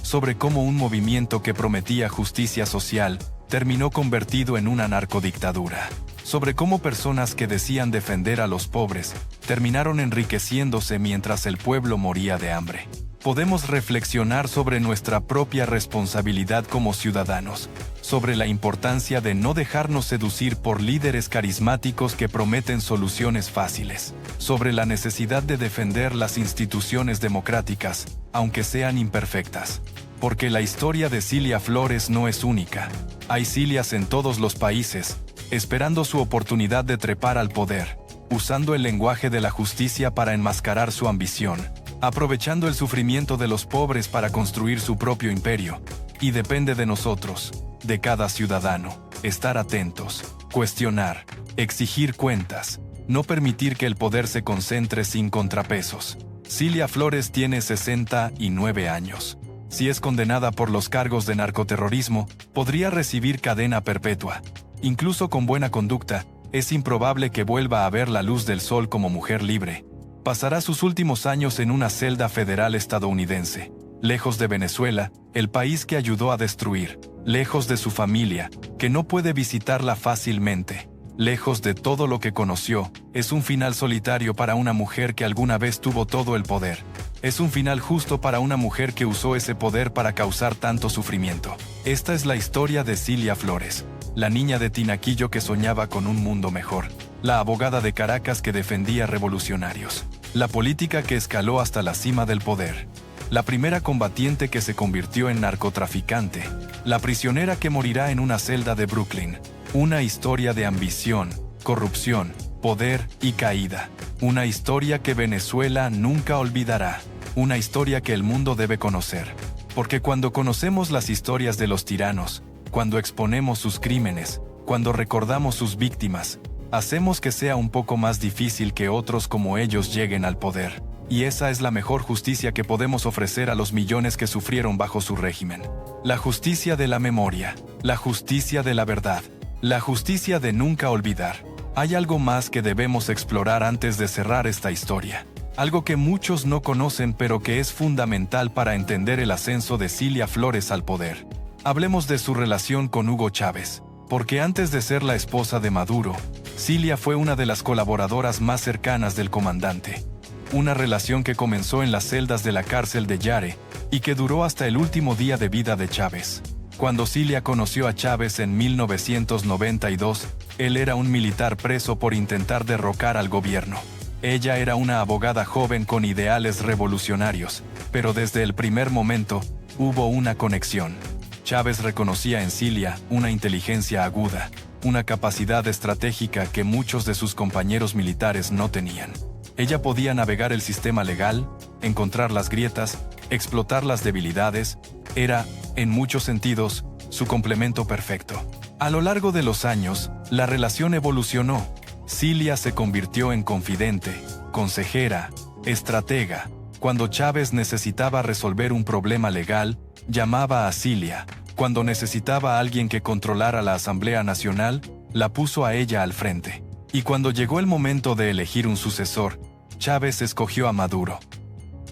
Sobre cómo un movimiento que prometía justicia social terminó convertido en una narcodictadura. Sobre cómo personas que decían defender a los pobres terminaron enriqueciéndose mientras el pueblo moría de hambre. Podemos reflexionar sobre nuestra propia responsabilidad como ciudadanos, sobre la importancia de no dejarnos seducir por líderes carismáticos que prometen soluciones fáciles, sobre la necesidad de defender las instituciones democráticas, aunque sean imperfectas. Porque la historia de Cilia Flores no es única. Hay Cilias en todos los países, esperando su oportunidad de trepar al poder, usando el lenguaje de la justicia para enmascarar su ambición, aprovechando el sufrimiento de los pobres para construir su propio imperio. Y depende de nosotros, de cada ciudadano, estar atentos, cuestionar, exigir cuentas, no permitir que el poder se concentre sin contrapesos. Cilia Flores tiene 69 años. Si es condenada por los cargos de narcoterrorismo, podría recibir cadena perpetua. Incluso con buena conducta, es improbable que vuelva a ver la luz del sol como mujer libre. Pasará sus últimos años en una celda federal estadounidense, lejos de Venezuela, el país que ayudó a destruir, lejos de su familia, que no puede visitarla fácilmente, lejos de todo lo que conoció. Es un final solitario para una mujer que alguna vez tuvo todo el poder. Es un final justo para una mujer que usó ese poder para causar tanto sufrimiento. Esta es la historia de Cilia Flores, la niña de Tinaquillo que soñaba con un mundo mejor, la abogada de Caracas que defendía revolucionarios, la política que escaló hasta la cima del poder, la primera combatiente que se convirtió en narcotraficante, la prisionera que morirá en una celda de Brooklyn. Una historia de ambición, corrupción, poder y caída. Una historia que Venezuela nunca olvidará. Una historia que el mundo debe conocer. Porque cuando conocemos las historias de los tiranos, cuando exponemos sus crímenes, cuando recordamos sus víctimas, hacemos que sea un poco más difícil que otros como ellos lleguen al poder. Y esa es la mejor justicia que podemos ofrecer a los millones que sufrieron bajo su régimen. La justicia de la memoria, la justicia de la verdad, la justicia de nunca olvidar. Hay algo más que debemos explorar antes de cerrar esta historia. Algo que muchos no conocen pero que es fundamental para entender el ascenso de Cilia Flores al poder. Hablemos de su relación con Hugo Chávez, porque antes de ser la esposa de Maduro, Cilia fue una de las colaboradoras más cercanas del comandante. Una relación que comenzó en las celdas de la cárcel de Yare y que duró hasta el último día de vida de Chávez. Cuando Cilia conoció a Chávez en 1992, él era un militar preso por intentar derrocar al gobierno. Ella era una abogada joven con ideales revolucionarios, pero desde el primer momento hubo una conexión. Chávez reconocía en Cilia una inteligencia aguda, una capacidad estratégica que muchos de sus compañeros militares no tenían. Ella podía navegar el sistema legal, encontrar las grietas, explotar las debilidades. Era, en muchos sentidos, su complemento perfecto. A lo largo de los años, la relación evolucionó. Cilia se convirtió en confidente, consejera, estratega. Cuando Chávez necesitaba resolver un problema legal, llamaba a Cilia. Cuando necesitaba a alguien que controlara la Asamblea Nacional, la puso a ella al frente. Y cuando llegó el momento de elegir un sucesor, Chávez escogió a Maduro.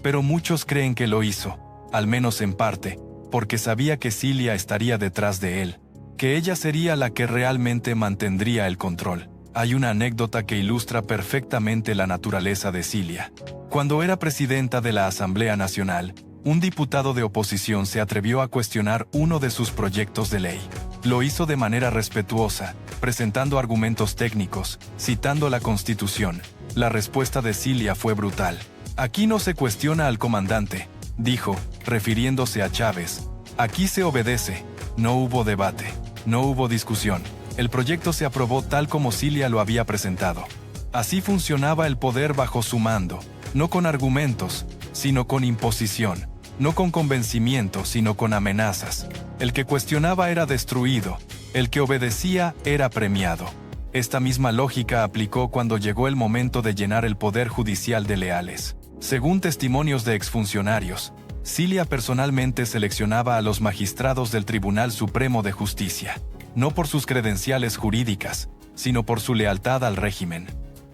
Pero muchos creen que lo hizo, al menos en parte, porque sabía que Cilia estaría detrás de él, que ella sería la que realmente mantendría el control. Hay una anécdota que ilustra perfectamente la naturaleza de Cilia. Cuando era presidenta de la Asamblea Nacional, un diputado de oposición se atrevió a cuestionar uno de sus proyectos de ley. Lo hizo de manera respetuosa, presentando argumentos técnicos, citando la Constitución. La respuesta de Cilia fue brutal. «Aquí no se cuestiona al comandante», dijo, refiriéndose a Chávez. «Aquí se obedece». No hubo debate, no hubo discusión. El proyecto se aprobó tal como Cilia lo había presentado. Así funcionaba el poder bajo su mando, no con argumentos, sino con imposición, no con convencimiento, sino con amenazas. El que cuestionaba era destruido, el que obedecía era premiado. Esta misma lógica aplicó cuando llegó el momento de llenar el poder judicial de leales. Según testimonios de exfuncionarios, Cilia personalmente seleccionaba a los magistrados del Tribunal Supremo de Justicia, no por sus credenciales jurídicas, sino por su lealtad al régimen.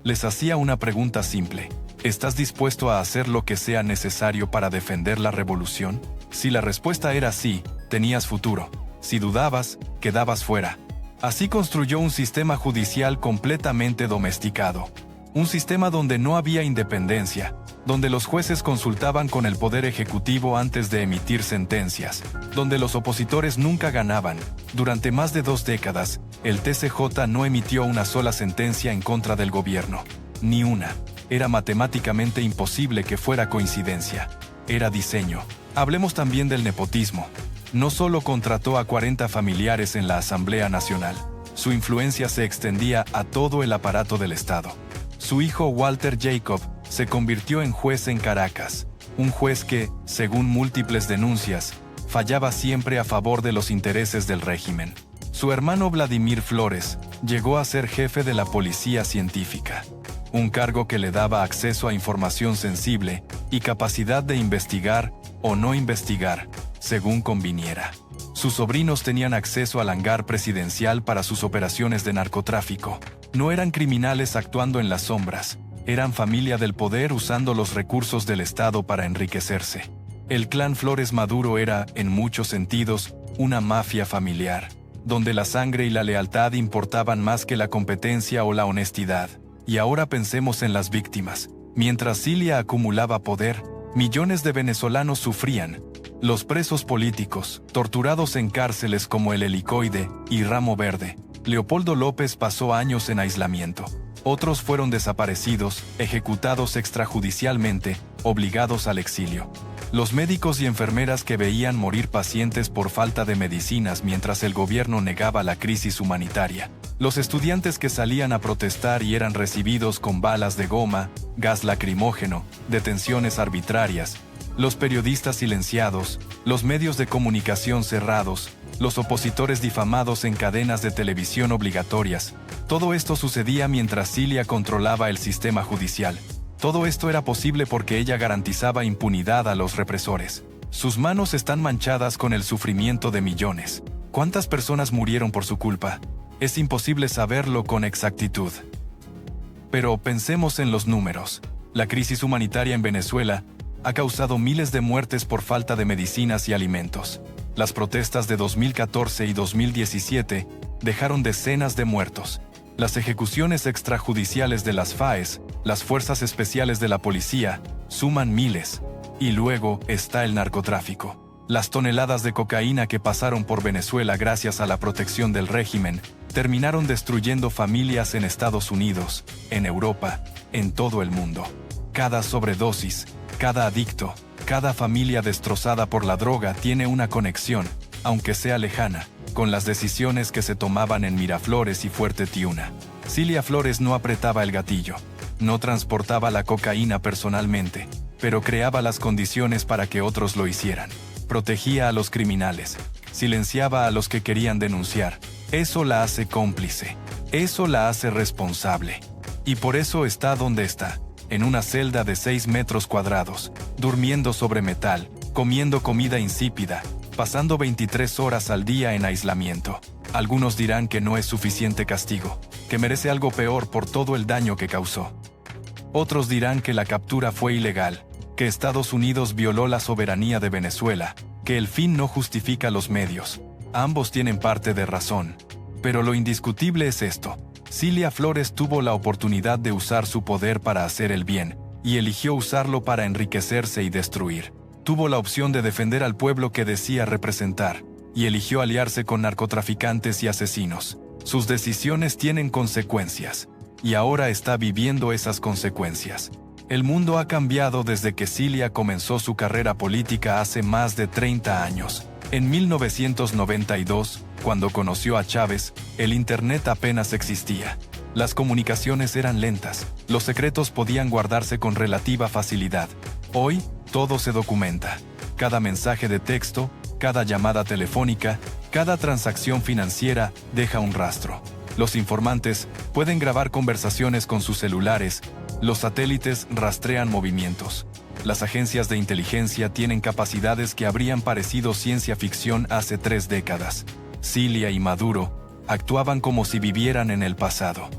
Les hacía una pregunta simple: ¿estás dispuesto a hacer lo que sea necesario para defender la revolución? Si la respuesta era sí, tenías futuro. Si dudabas, quedabas fuera. Así construyó un sistema judicial completamente domesticado. Un sistema donde no había independencia, donde los jueces consultaban con el poder ejecutivo antes de emitir sentencias, donde los opositores nunca ganaban. Durante más de 2 décadas, el TCJ no emitió una sola sentencia en contra del gobierno. Ni una. Era matemáticamente imposible que fuera coincidencia. Era diseño. Hablemos también del nepotismo. No solo contrató a 40 familiares en la Asamblea Nacional. Su influencia se extendía a todo el aparato del Estado. Su hijo Walter Jacob se convirtió en juez en Caracas, un juez que, según múltiples denuncias, fallaba siempre a favor de los intereses del régimen. Su hermano Vladimir Flores llegó a ser jefe de la Policía Científica, un cargo que le daba acceso a información sensible y capacidad de investigar o no investigar, según conviniera. Sus sobrinos tenían acceso al hangar presidencial para sus operaciones de narcotráfico. No eran criminales actuando en las sombras, eran familia del poder usando los recursos del Estado para enriquecerse. El clan Flores Maduro era, en muchos sentidos, una mafia familiar, donde la sangre y la lealtad importaban más que la competencia o la honestidad. Y ahora pensemos en las víctimas. Mientras Cilia acumulaba poder, Millones de venezolanos sufrían. Los presos políticos, torturados en cárceles como el Helicoide y Ramo Verde. Leopoldo López pasó años en aislamiento. Otros fueron desaparecidos, ejecutados extrajudicialmente, obligados al exilio. Los médicos y enfermeras que veían morir pacientes por falta de medicinas mientras el gobierno negaba la crisis humanitaria. Los estudiantes que salían a protestar y eran recibidos con balas de goma, gas lacrimógeno, detenciones arbitrarias. Los periodistas silenciados, los medios de comunicación cerrados, los opositores difamados en cadenas de televisión obligatorias. Todo esto sucedía mientras Cilia controlaba el sistema judicial. Todo esto era posible porque ella garantizaba impunidad a los represores. Sus manos están manchadas con el sufrimiento de millones. ¿Cuántas personas murieron por su culpa? Es imposible saberlo con exactitud. Pero pensemos en los números. La crisis humanitaria en Venezuela ha causado miles de muertes por falta de medicinas y alimentos. Las protestas de 2014 y 2017 dejaron decenas de muertos. Las ejecuciones extrajudiciales de las FAES, las Fuerzas Especiales de la Policía, suman miles. Y luego está el narcotráfico. Las toneladas de cocaína que pasaron por Venezuela gracias a la protección del régimen, terminaron destruyendo familias en Estados Unidos, en Europa, en todo el mundo. Cada sobredosis, cada adicto, cada familia destrozada por la droga tiene una conexión, aunque sea lejana, con las decisiones que se tomaban en Miraflores y Fuerte Tiuna. Cilia Flores no apretaba el gatillo, no transportaba la cocaína personalmente, pero creaba las condiciones para que otros lo hicieran. Protegía a los criminales, silenciaba a los que querían denunciar. Eso la hace cómplice, eso la hace responsable. Y por eso está donde está, en una celda de 6 metros cuadrados, durmiendo sobre metal, comiendo comida insípida, pasando 23 horas al día en aislamiento. Algunos dirán que no es suficiente castigo, que merece algo peor por todo el daño que causó. Otros dirán que la captura fue ilegal, que Estados Unidos violó la soberanía de Venezuela, que el fin no justifica los medios. Ambos tienen parte de razón. Pero lo indiscutible es esto. Cilia Flores tuvo la oportunidad de usar su poder para hacer el bien, y eligió usarlo para enriquecerse y destruir. Tuvo la opción de defender al pueblo que decía representar, y eligió aliarse con narcotraficantes y asesinos. Sus decisiones tienen consecuencias, y ahora está viviendo esas consecuencias. El mundo ha cambiado desde que Cilia comenzó su carrera política hace más de 30 años. En 1992, cuando conoció a Chávez, el Internet apenas existía. Las comunicaciones eran lentas, los secretos podían guardarse con relativa facilidad. Hoy, todo se documenta. Cada mensaje de texto, cada llamada telefónica, cada transacción financiera deja un rastro. Los informantes pueden grabar conversaciones con sus celulares, los satélites rastrean movimientos. Las agencias de inteligencia tienen capacidades que habrían parecido ciencia ficción hace 3 décadas. Cilia y Maduro actuaban como si vivieran en el pasado,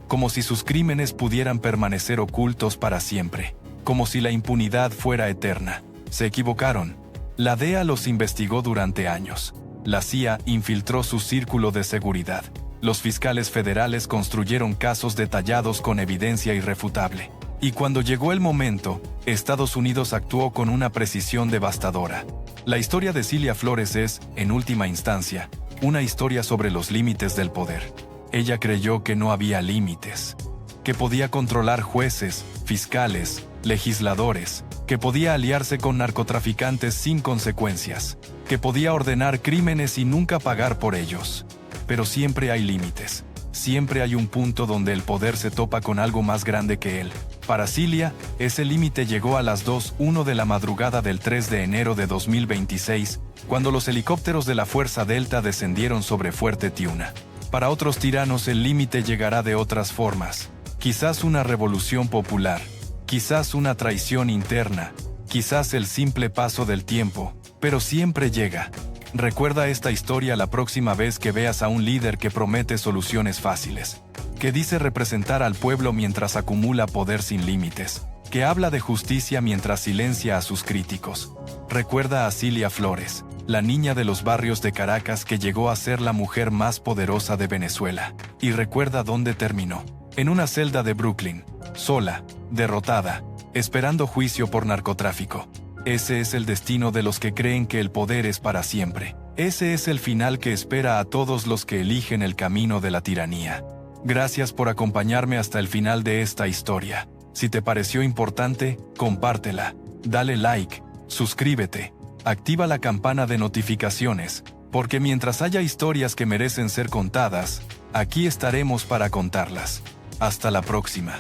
como si sus crímenes pudieran permanecer ocultos para siempre, como si la impunidad fuera eterna. Se equivocaron. La DEA los investigó durante años. La CIA infiltró su círculo de seguridad. Los fiscales federales construyeron casos detallados con evidencia irrefutable. Y cuando llegó el momento, Estados Unidos actuó con una precisión devastadora. La historia de Cilia Flores es, en última instancia, una historia sobre los límites del poder. Ella creyó que no había límites, que podía controlar jueces, fiscales, legisladores, que podía aliarse con narcotraficantes sin consecuencias, que podía ordenar crímenes y nunca pagar por ellos. Pero siempre hay límites. Siempre hay un punto donde el poder se topa con algo más grande que él. Para Cilia, ese límite llegó a las 2:01 de la madrugada del 3 de enero de 2026, cuando los helicópteros de la Fuerza Delta descendieron sobre Fuerte Tiuna. Para otros tiranos el límite llegará de otras formas. Quizás una revolución popular, quizás una traición interna, quizás el simple paso del tiempo, pero siempre llega. Recuerda esta historia la próxima vez que veas a un líder que promete soluciones fáciles, que dice representar al pueblo mientras acumula poder sin límites, que habla de justicia mientras silencia a sus críticos. Recuerda a Cilia Flores, la niña de los barrios de Caracas que llegó a ser la mujer más poderosa de Venezuela. Y recuerda dónde terminó. En una celda de Brooklyn, sola, derrotada, esperando juicio por narcotráfico. Ese es el destino de los que creen que el poder es para siempre. Ese es el final que espera a todos los que eligen el camino de la tiranía. Gracias por acompañarme hasta el final de esta historia. Si te pareció importante, compártela, dale like, suscríbete, activa la campana de notificaciones, porque mientras haya historias que merecen ser contadas, aquí estaremos para contarlas. Hasta la próxima.